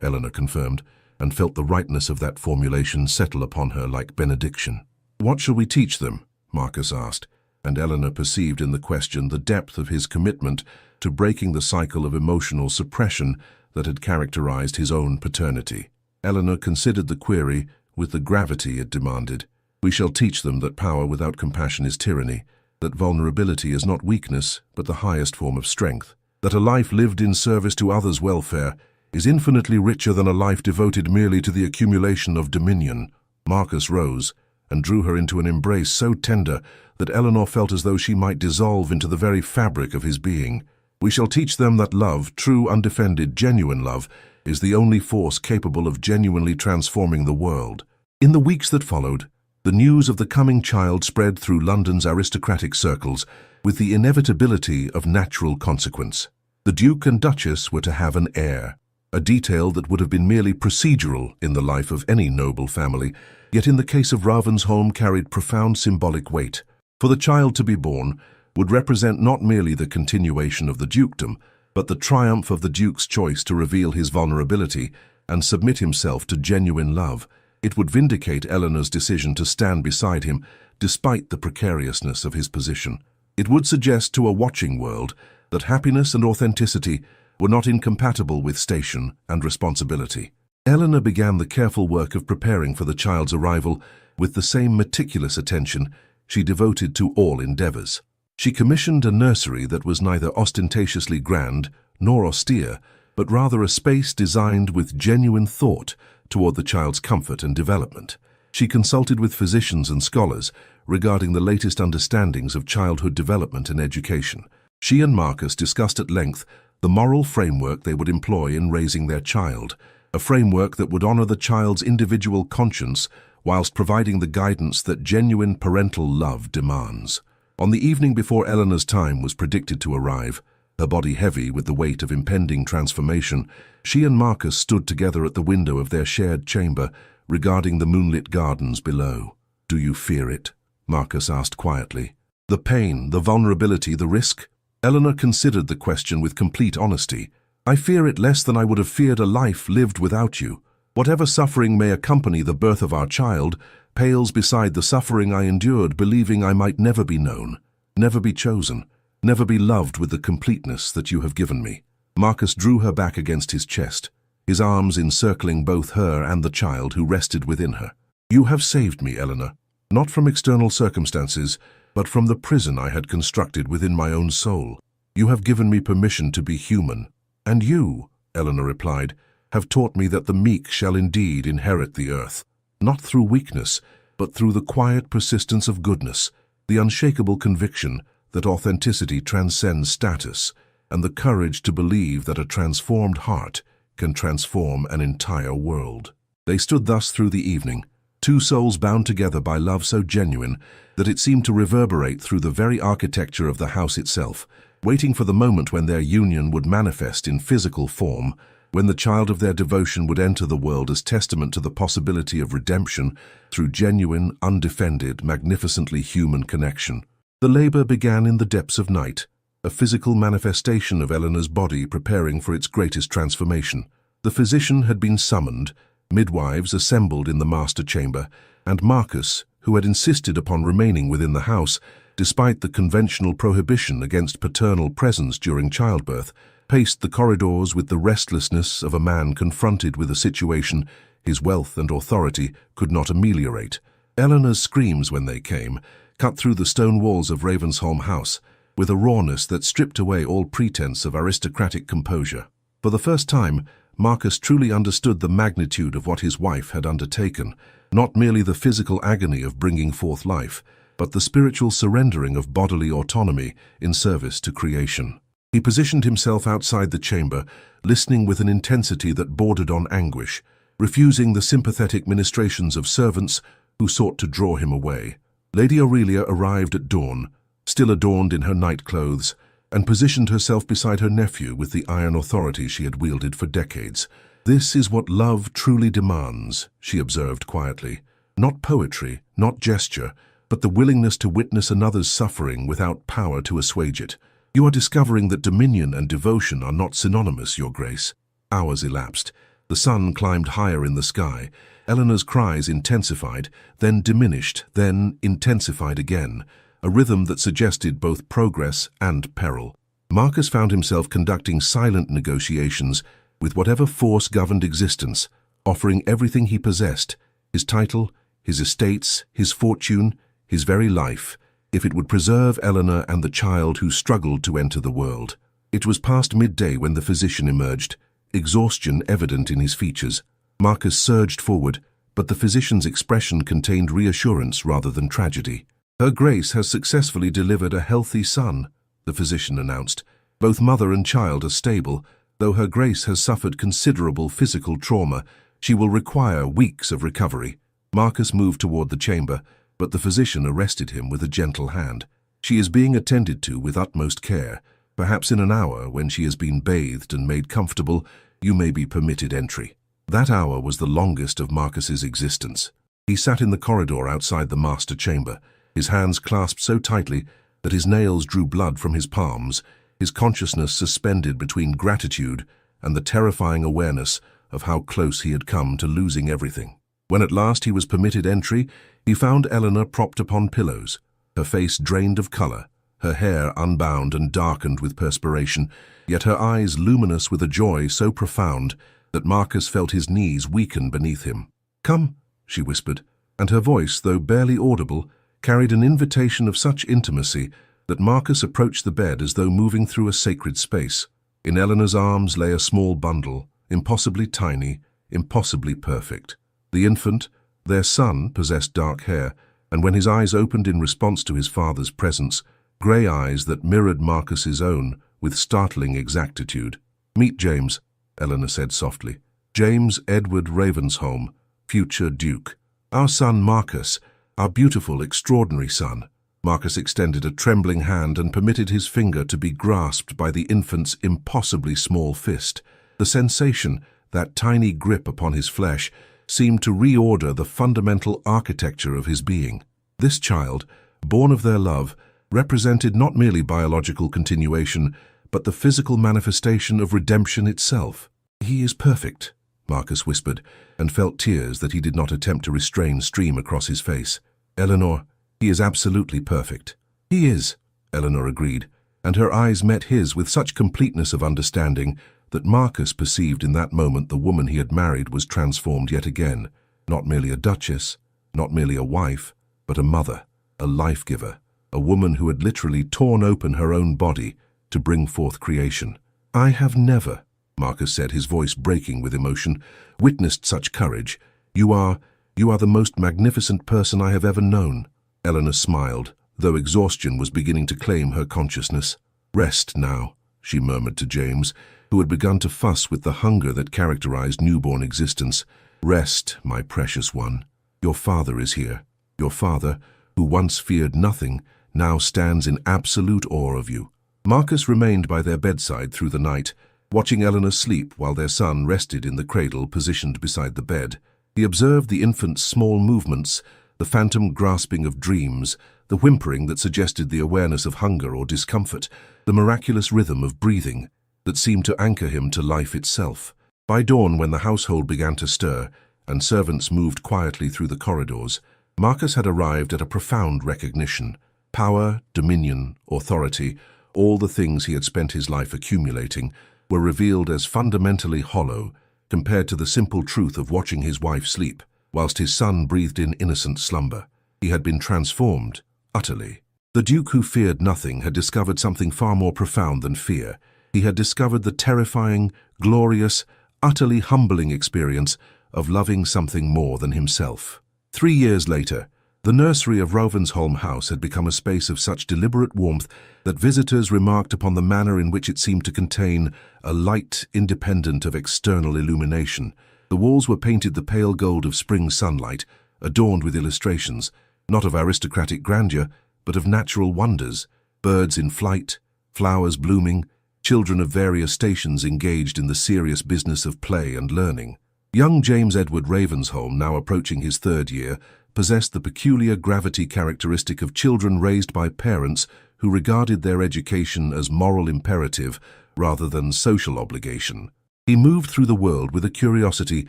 Eleanor confirmed, and felt the rightness of that formulation settle upon her like benediction. "What shall we teach them?" Marcus asked, and Eleanor perceived in the question the depth of his commitment to breaking the cycle of emotional suppression that had characterized his own paternity. Eleanor considered the query with the gravity it demanded. "We shall teach them that power without compassion is tyranny, that vulnerability is not weakness, but the highest form of strength, that a life lived in service to others' welfare is infinitely richer than a life devoted merely to the accumulation of dominion." Marcus rose and drew her into an embrace so tender that Eleanor felt as though she might dissolve into the very fabric of his being. "We shall teach them that love, true, undefended, genuine love, is the only force capable of genuinely transforming the world." In the weeks that followed, the news of the coming child spread through London's aristocratic circles with the inevitability of natural consequence. The Duke and Duchess were to have an heir, a detail that would have been merely procedural in the life of any noble family, yet in the case of Ravensholm carried profound symbolic weight. For the child to be born would represent not merely the continuation of the dukedom, but the triumph of the Duke's choice to reveal his vulnerability and submit himself to genuine love. It would vindicate Eleanor's decision to stand beside him, despite the precariousness of his position. It would suggest to a watching world that happiness and authenticity were not incompatible with station and responsibility. Eleanor began the careful work of preparing for the child's arrival with the same meticulous attention she devoted to all endeavors. She commissioned a nursery that was neither ostentatiously grand nor austere, but rather a space designed with genuine thought toward the child's comfort and development. She consulted with physicians and scholars regarding the latest understandings of childhood development and education. She and Marcus discussed at length the moral framework they would employ in raising their child, a framework that would honor the child's individual conscience whilst providing the guidance that genuine parental love demands. On the evening before Eleanor's time was predicted to arrive, Her body heavy with the weight of impending transformation, she and Marcus stood together at the window of their shared chamber, regarding the moonlit gardens below. "Do you fear it?" Marcus asked quietly. "The pain, the vulnerability, the risk?" Eleanor considered the question with complete honesty. "I fear it less than I would have feared a life lived without you. Whatever suffering may accompany the birth of our child pales beside the suffering I endured believing I might never be known, never be chosen, never be loved with the completeness that you have given me." Marcus drew her back against his chest, his arms encircling both her and the child who rested within her. "You have saved me, Eleanor, not from external circumstances, but from the prison I had constructed within my own soul. You have given me permission to be human. And you," Eleanor replied, "have taught me that the meek shall indeed inherit the earth, not through weakness, but through the quiet persistence of goodness, the unshakable conviction that authenticity transcends status, and the courage to believe that a transformed heart can transform an entire world." They stood thus through the evening, two souls bound together by love so genuine that it seemed to reverberate through the very architecture of the house itself, waiting for the moment when their union would manifest in physical form, when the child of their devotion would enter the world as testament to the possibility of redemption through genuine, undefended, magnificently human connection. The labor began in the depths of night, a physical manifestation of Eleanor's body preparing for its greatest transformation. The physician had been summoned, midwives assembled in the master chamber, and Marcus, who had insisted upon remaining within the house, despite the conventional prohibition against paternal presence during childbirth, paced the corridors with the restlessness of a man confronted with a situation his wealth and authority could not ameliorate. Eleanor's screams when they came cut through the stone walls of Ravensholm House with a rawness that stripped away all pretense of aristocratic composure. For the first time, Marcus truly understood the magnitude of what his wife had undertaken, not merely the physical agony of bringing forth life, but the spiritual surrendering of bodily autonomy in service to creation. He positioned himself outside the chamber, listening with an intensity that bordered on anguish, refusing the sympathetic ministrations of servants who sought to draw him away. Lady Aurelia arrived at dawn, still adorned in her night clothes, and positioned herself beside her nephew with the iron authority she had wielded for decades. "This is what love truly demands," she observed quietly. "Not poetry, not gesture, but the willingness to witness another's suffering without power to assuage it. You are discovering that dominion and devotion are not synonymous, Your Grace." Hours elapsed. The sun climbed higher in the sky. Eleanor's cries intensified, then diminished, then intensified again, a rhythm that suggested both progress and peril. Marcus found himself conducting silent negotiations with whatever force governed existence, offering everything he possessed, his title, his estates, his fortune, his very life, if it would preserve Eleanor and the child who struggled to enter the world. It was past midday when the physician emerged, exhaustion evident in his features. Marcus surged forward, but the physician's expression contained reassurance rather than tragedy. "Her Grace has successfully delivered a healthy son," the physician announced. "Both mother and child are stable, though Her Grace has suffered considerable physical trauma. She will require weeks of recovery." Marcus moved toward the chamber, but the physician arrested him with a gentle hand. "She is being attended to with utmost care. Perhaps in an hour, when she has been bathed and made comfortable, you may be permitted entry." That hour was the longest of Marcus's existence. He sat in the corridor outside the master chamber, his hands clasped so tightly that his nails drew blood from his palms, his consciousness suspended between gratitude and the terrifying awareness of how close he had come to losing everything. When at last he was permitted entry, he found Eleanor propped upon pillows, her face drained of color, her hair unbound and darkened with perspiration, yet her eyes luminous with a joy so profound that Marcus felt his knees weaken beneath him. "Come," she whispered, and her voice, though barely audible, carried an invitation of such intimacy that Marcus approached the bed as though moving through a sacred space. In Eleanor's arms lay a small bundle, impossibly tiny, impossibly perfect. The infant, their son, possessed dark hair, and when his eyes opened in response to his father's presence, grey eyes that mirrored Marcus's own with startling exactitude. "Meet James," Eleanor said softly. "James Edward Ravensholm, future Duke. Our son Marcus, our beautiful, extraordinary son." Marcus extended a trembling hand and permitted his finger to be grasped by the infant's impossibly small fist. The sensation, that tiny grip upon his flesh, seemed to reorder the fundamental architecture of his being. This child, born of their love, represented not merely biological continuation, but the physical manifestation of redemption itself. "He is perfect," Marcus whispered, and felt tears that he did not attempt to restrain stream across his face. "Eleanor, he is absolutely perfect." "He is," Eleanor agreed, and her eyes met his with such completeness of understanding that Marcus perceived in that moment the woman he had married was transformed yet again, not merely a duchess, not merely a wife, but a mother, a life-giver, a woman who had literally torn open her own body to bring forth creation. "I have never," Marcus said, his voice breaking with emotion, "witnessed such courage. You are the most magnificent person I have ever known." Eleanor smiled, though exhaustion was beginning to claim her consciousness. "Rest now," she murmured to James, who had begun to fuss with the hunger that characterized newborn existence. "Rest, my precious one. Your father is here. Your father, who once feared nothing, now stands in absolute awe of you." Marcus remained by their bedside through the night, watching Eleanor sleep while their son rested in the cradle positioned beside the bed. He observed the infant's small movements, the phantom grasping of dreams, the whimpering that suggested the awareness of hunger or discomfort, the miraculous rhythm of breathing that seemed to anchor him to life itself. By dawn, when the household began to stir and servants moved quietly through the corridors, Marcus had arrived at a profound recognition. Power, dominion, authority, all the things he had spent his life accumulating, were revealed as fundamentally hollow compared to the simple truth of watching his wife sleep, whilst his son breathed in innocent slumber. He had been transformed, utterly. The Duke who feared nothing had discovered something far more profound than fear. He had discovered the terrifying, glorious, utterly humbling experience of loving something more than himself. 3 years later, the nursery of Ravensholm House had become a space of such deliberate warmth that visitors remarked upon the manner in which it seemed to contain a light independent of external illumination. The walls were painted the pale gold of spring sunlight, adorned with illustrations, not of aristocratic grandeur, but of natural wonders, birds in flight, flowers blooming, children of various stations engaged in the serious business of play and learning. Young James Edward Ravensholm, now approaching his 3rd year, possessed the peculiar gravity characteristic of children raised by parents who regarded their education as moral imperative rather than social obligation. He moved through the world with a curiosity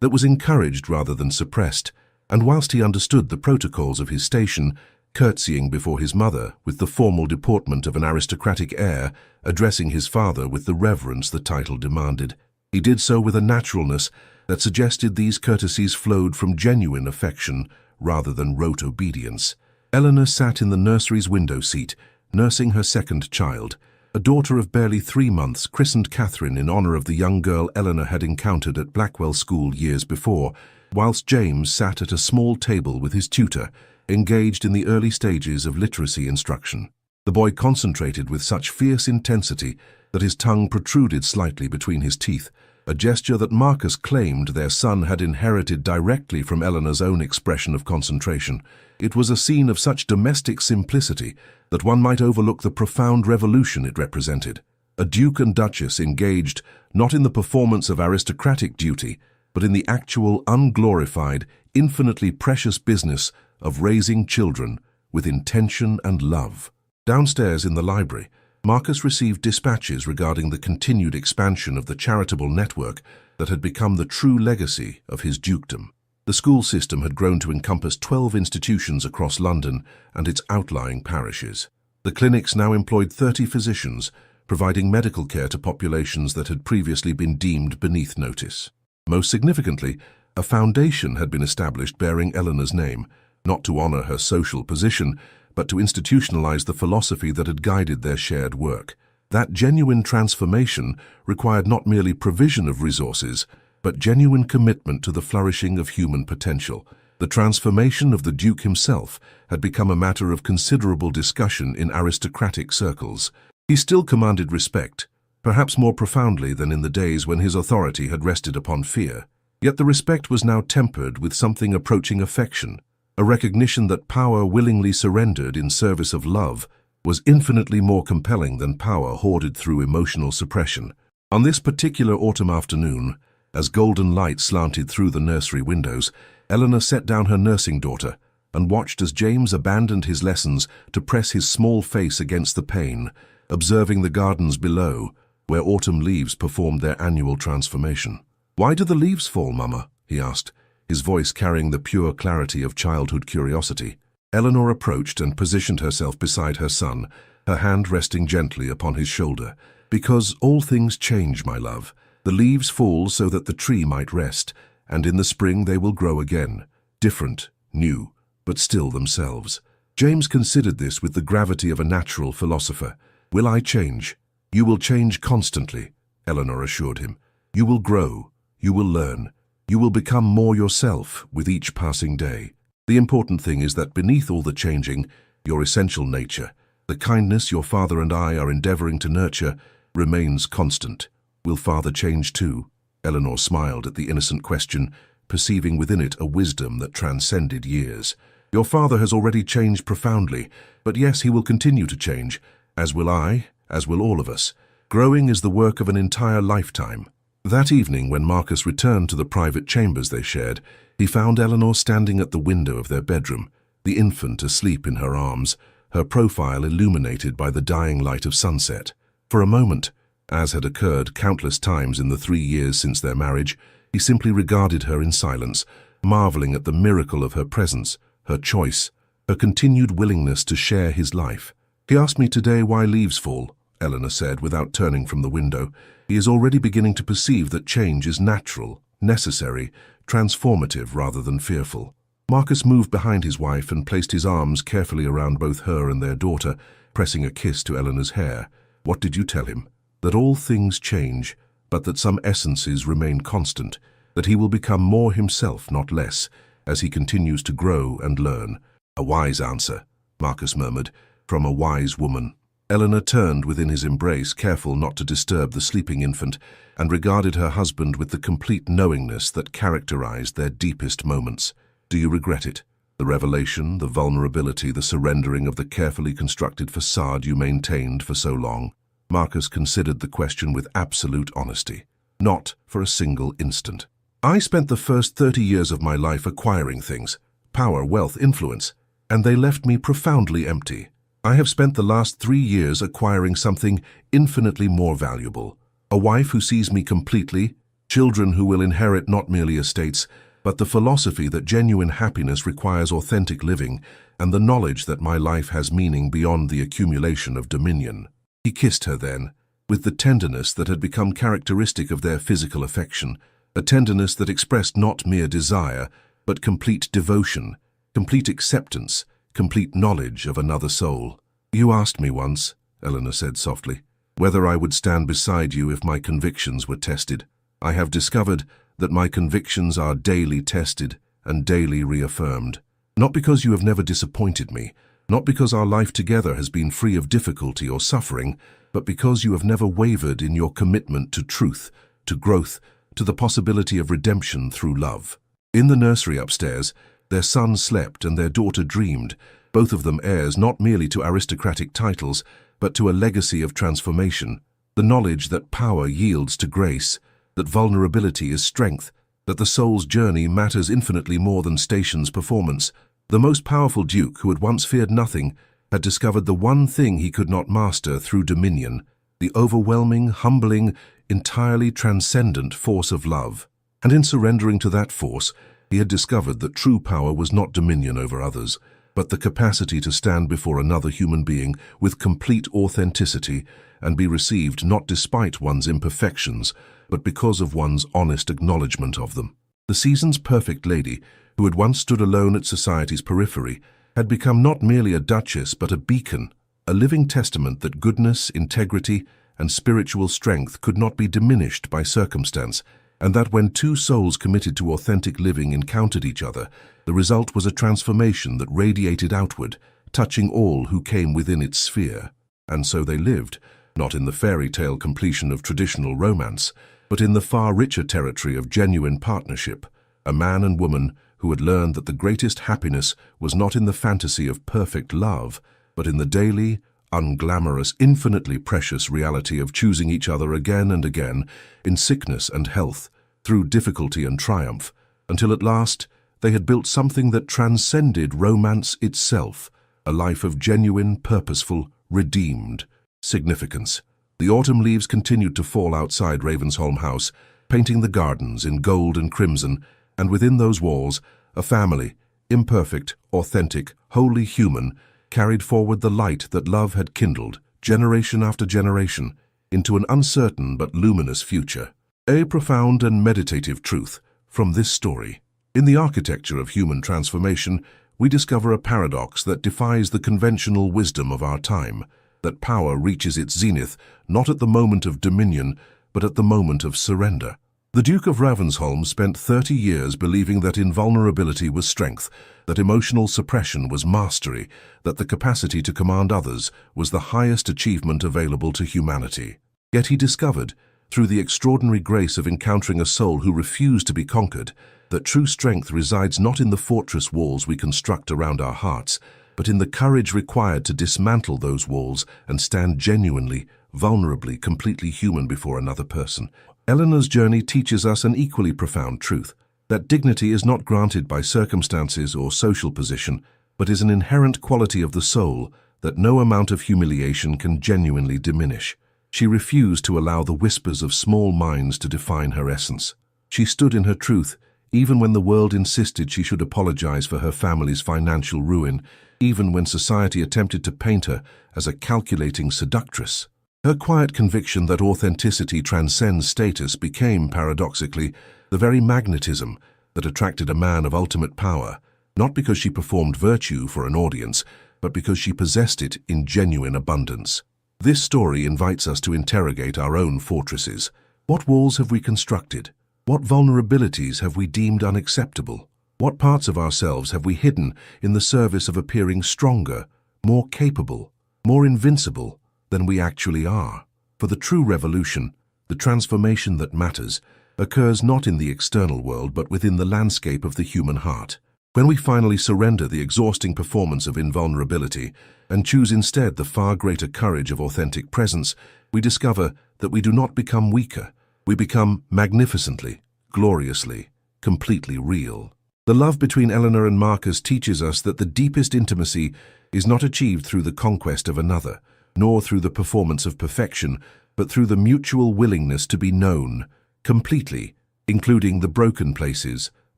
that was encouraged rather than suppressed, and whilst he understood the protocols of his station, curtsying before his mother with the formal deportment of an aristocratic heir, addressing his father with the reverence the title demanded, he did so with a naturalness that suggested these courtesies flowed from genuine affection rather than rote obedience. Eleanor sat in the nursery's window seat, nursing her 2nd child, a daughter of barely 3 months, christened Catherine in honor of the young girl Eleanor had encountered at Blackwell School years before, whilst James sat at a small table with his tutor, engaged in the early stages of literacy instruction. The boy concentrated with such fierce intensity that his tongue protruded slightly between his teeth, a gesture that Marcus claimed their son had inherited directly from Eleanor's own expression of concentration. It was a scene of such domestic simplicity that one might overlook the profound revolution it represented. A duke and duchess engaged not in the performance of aristocratic duty, but in the actual, unglorified, infinitely precious business of raising children with intention and love. Downstairs in the library, Marcus received dispatches regarding the continued expansion of the charitable network that had become the true legacy of his dukedom. The school system had grown to encompass 12 institutions across London and its outlying parishes. The clinics now employed 30 physicians, providing medical care to populations that had previously been deemed beneath notice. Most significantly, a foundation had been established bearing Eleanor's name, not to honor her social position, but to institutionalize the philosophy that had guided their shared work. That genuine transformation required not merely provision of resources, but genuine commitment to the flourishing of human potential. The transformation of the Duke himself had become a matter of considerable discussion in aristocratic circles. He still commanded respect, perhaps more profoundly than in the days when his authority had rested upon fear. Yet the respect was now tempered with something approaching affection, a recognition that power willingly surrendered in service of love was infinitely more compelling than power hoarded through emotional suppression. On this particular autumn afternoon, as golden light slanted through the nursery windows, Eleanor set down her nursing daughter and watched as James abandoned his lessons to press his small face against the pane, observing the gardens below, where autumn leaves performed their annual transformation. "Why do the leaves fall, Mama?" he asked, his voice carrying the pure clarity of childhood curiosity. Eleanor approached and positioned herself beside her son, her hand resting gently upon his shoulder. "Because all things change, my love. The leaves fall so that the tree might rest, and in the spring they will grow again, different, new, but still themselves." James considered this with the gravity of a natural philosopher. "Will I change?" "You will change constantly," Eleanor assured him. "You will grow, you will learn, you will become more yourself with each passing day. The important thing is that beneath all the changing, your essential nature, the kindness your father and I are endeavoring to nurture, remains constant." "Will father change too?" Eleanor smiled at the innocent question, perceiving within it a wisdom that transcended years. "Your father has already changed profoundly, but yes, he will continue to change, as will I, as will all of us. Growing is the work of an entire lifetime." That evening, when Marcus returned to the private chambers they shared, he found Eleanor standing at the window of their bedroom, the infant asleep in her arms, her profile illuminated by the dying light of sunset. For a moment, as had occurred countless times in the 3 years since their marriage, he simply regarded her in silence, marveling at the miracle of her presence, her choice, her continued willingness to share his life. "He asked me today why leaves fall," Eleanor said without turning from the window. "He is already beginning to perceive that change is natural, necessary, transformative rather than fearful." Marcus moved behind his wife and placed his arms carefully around both her and their daughter, pressing a kiss to Eleanor's hair. "What did you tell him?" "That all things change, but that some essences remain constant, that he will become more himself, not less, as he continues to grow and learn." "A wise answer," Marcus murmured, "from a wise woman." Eleanor turned within his embrace, careful not to disturb the sleeping infant, and regarded her husband with the complete knowingness that characterized their deepest moments. "Do you regret it? The revelation, the vulnerability, the surrendering of the carefully constructed facade you maintained for so long?" Marcus considered the question with absolute honesty. "Not for a single instant. I spent the first 30 years of my life acquiring things, power, wealth, influence, and they left me profoundly empty. I have spent the last 3 years acquiring something infinitely more valuable. A wife who sees me completely, children who will inherit not merely estates, but the philosophy that genuine happiness requires authentic living, and the knowledge that my life has meaning beyond the accumulation of dominion." He kissed her then, with the tenderness that had become characteristic of their physical affection, a tenderness that expressed not mere desire, but complete devotion, complete acceptance, complete knowledge of another soul. "You asked me once," Eleanor said softly, "whether I would stand beside you if my convictions were tested. I have discovered that my convictions are daily tested and daily reaffirmed. Not because you have never disappointed me, not because our life together has been free of difficulty or suffering, but because you have never wavered in your commitment to truth, to growth, to the possibility of redemption through love." In the nursery upstairs, their son slept and their daughter dreamed, both of them heirs not merely to aristocratic titles, but to a legacy of transformation, the knowledge that power yields to grace, that vulnerability is strength, that the soul's journey matters infinitely more than station's performance. The most powerful duke, who had once feared nothing, had discovered the one thing he could not master through dominion, the overwhelming, humbling, entirely transcendent force of love. And in surrendering to that force, he had discovered that true power was not dominion over others, but the capacity to stand before another human being with complete authenticity and be received not despite one's imperfections, but because of one's honest acknowledgement of them. The season's perfect lady, who had once stood alone at society's periphery, had become not merely a duchess but a beacon, a living testament that goodness, integrity, and spiritual strength could not be diminished by circumstance, and that when two souls committed to authentic living encountered each other, the result was a transformation that radiated outward, touching all who came within its sphere. And so they lived, not in the fairy tale completion of traditional romance, but in the far richer territory of genuine partnership, a man and woman who had learned that the greatest happiness was not in the fantasy of perfect love, but in the daily, unglamorous, infinitely precious reality of choosing each other again and again, in sickness and health, through difficulty and triumph, until at last they had built something that transcended romance itself, a life of genuine, purposeful, redeemed significance. The autumn leaves continued to fall outside Ravensholm House, painting the gardens in gold and crimson, and within those walls, a family, imperfect, authentic, wholly human, carried forward the light that love had kindled, generation after generation, into an uncertain but luminous future. A profound and meditative truth from this story. In the architecture of human transformation, we discover a paradox that defies the conventional wisdom of our time, that power reaches its zenith not at the moment of dominion, but at the moment of surrender. The Duke of Ravensholm spent 30 years believing that invulnerability was strength, that emotional suppression was mastery, that the capacity to command others was the highest achievement available to humanity. Yet he discovered, through the extraordinary grace of encountering a soul who refused to be conquered, that true strength resides not in the fortress walls we construct around our hearts, but in the courage required to dismantle those walls and stand genuinely, vulnerably, completely human before another person. Eleanor's journey teaches us an equally profound truth, that dignity is not granted by circumstances or social position, but is an inherent quality of the soul that no amount of humiliation can genuinely diminish. She refused to allow the whispers of small minds to define her essence. She stood in her truth, even when the world insisted she should apologize for her family's financial ruin, even when society attempted to paint her as a calculating seductress. Her quiet conviction that authenticity transcends status became, paradoxically, the very magnetism that attracted a man of ultimate power, not because she performed virtue for an audience, but because she possessed it in genuine abundance. This story invites us to interrogate our own fortresses. What walls have we constructed? What vulnerabilities have we deemed unacceptable? What parts of ourselves have we hidden in the service of appearing stronger, more capable, more invincible than we actually are? For the true revolution, the transformation that matters, occurs not in the external world but within the landscape of the human heart. When we finally surrender the exhausting performance of invulnerability and choose instead the far greater courage of authentic presence, we discover that we do not become weaker. We become magnificently, gloriously, completely real. The love between Eleanor and Marcus teaches us that the deepest intimacy is not achieved through the conquest of another, nor through the performance of perfection, but through the mutual willingness to be known, completely, including the broken places,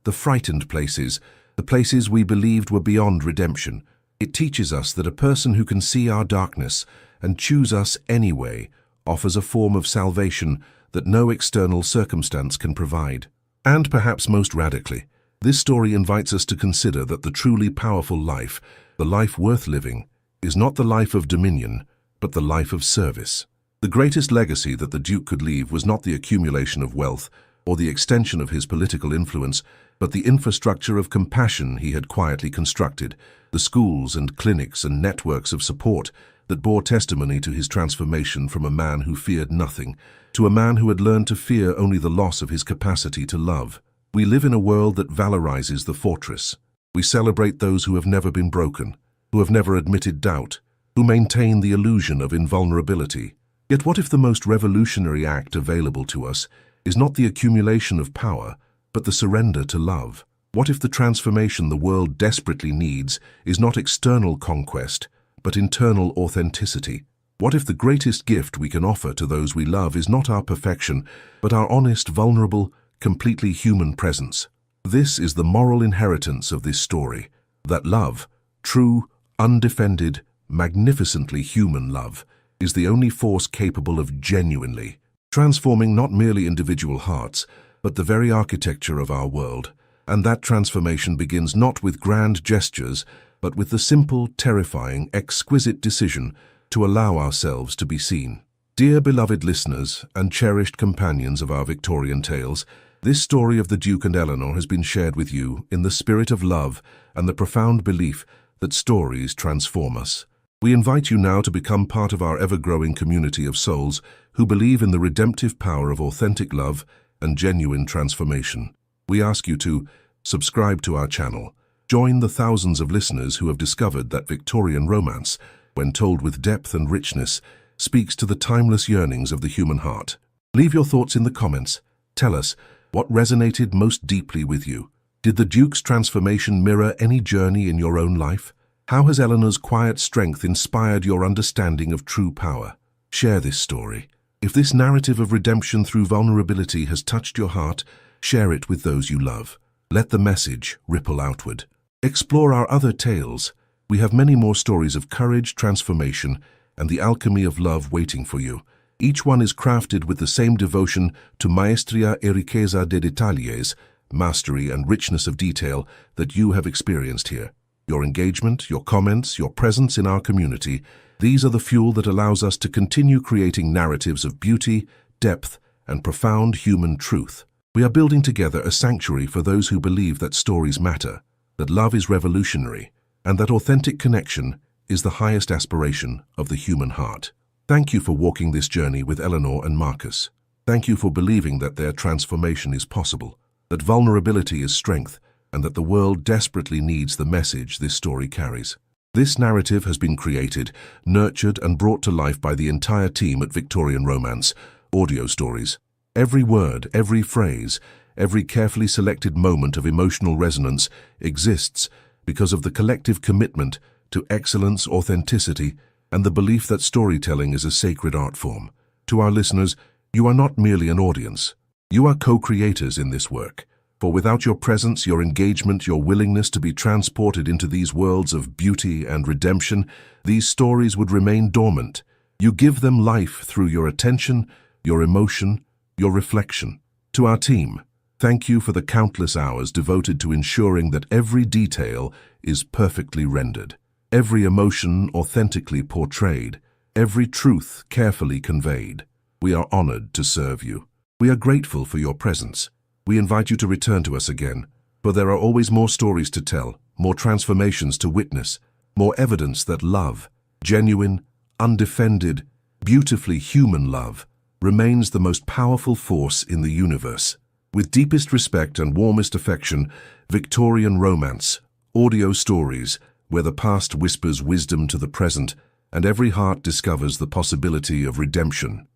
the frightened places, the places we believed were beyond redemption. It teaches us that a person who can see our darkness and choose us anyway offers a form of salvation that no external circumstance can provide. And perhaps most radically, this story invites us to consider that the truly powerful life, the life worth living, is not the life of dominion, but the life of service. The greatest legacy that the Duke could leave was not the accumulation of wealth or the extension of his political influence, but the infrastructure of compassion he had quietly constructed, the schools and clinics and networks of support that bore testimony to his transformation from a man who feared nothing to a man who had learned to fear only the loss of his capacity to love. We live in a world that valorizes the fortress. We celebrate those who have never been broken, who have never admitted doubt, who maintain the illusion of invulnerability. Yet what if the most revolutionary act available to us is not the accumulation of power, but the surrender to love? What if the transformation the world desperately needs is not external conquest, but internal authenticity? What if the greatest gift we can offer to those we love is not our perfection, but our honest, vulnerable, completely human presence? This is the moral inheritance of this story, that love, true, undefended, magnificently human love, is the only force capable of genuinely transforming not merely individual hearts, but the very architecture of our world. And that transformation begins not with grand gestures, but with the simple, terrifying, exquisite decision to allow ourselves to be seen. Dear beloved listeners and cherished companions of our Victorian tales, this story of the Duke and Eleanor has been shared with you in the spirit of love and the profound belief that stories transform us. We invite you now to become part of our ever-growing community of souls who believe in the redemptive power of authentic love and genuine transformation. We ask you to subscribe to our channel. Join the thousands of listeners who have discovered that Victorian romance, when told with depth and richness, speaks to the timeless yearnings of the human heart. Leave your thoughts in the comments. Tell us what resonated most deeply with you. Did the Duke's transformation mirror any journey in your own life? How has Eleanor's quiet strength inspired your understanding of true power? Share this story. If this narrative of redemption through vulnerability has touched your heart, share it with those you love. Let the message ripple outward. Explore our other tales. We have many more stories of courage, transformation, and the alchemy of love waiting for you. Each one is crafted with the same devotion to maestria e riqueza de detalles, mastery and richness of detail that you have experienced here. Your engagement, your comments, your presence in our community, these are the fuel that allows us to continue creating narratives of beauty, depth, and profound human truth. We are building together a sanctuary for those who believe that stories matter, that love is revolutionary, and that authentic connection is the highest aspiration of the human heart. Thank you for walking this journey with Eleanor and Marcus. Thank you for believing that their transformation is possible, that vulnerability is strength, and that the world desperately needs the message this story carries. This narrative has been created, nurtured, and brought to life by the entire team at Victorian Romance Audio Stories. Every word, every phrase, every carefully selected moment of emotional resonance exists because of the collective commitment to excellence, authenticity, and the belief that storytelling is a sacred art form. To our listeners, you are not merely an audience. You are co-creators in this work. For without your presence, your engagement, your willingness to be transported into these worlds of beauty and redemption, these stories would remain dormant. You give them life through your attention, your emotion, your reflection. To our team, thank you for the countless hours devoted to ensuring that every detail is perfectly rendered, every emotion authentically portrayed, every truth carefully conveyed. We are honored to serve you. We are grateful for your presence. We invite you to return to us again, for there are always more stories to tell, more transformations to witness, more evidence that love, genuine, undefended, beautifully human love, remains the most powerful force in the universe. With deepest respect and warmest affection, Victorian Romance Audio Stories, where the past whispers wisdom to the present and every heart discovers the possibility of redemption.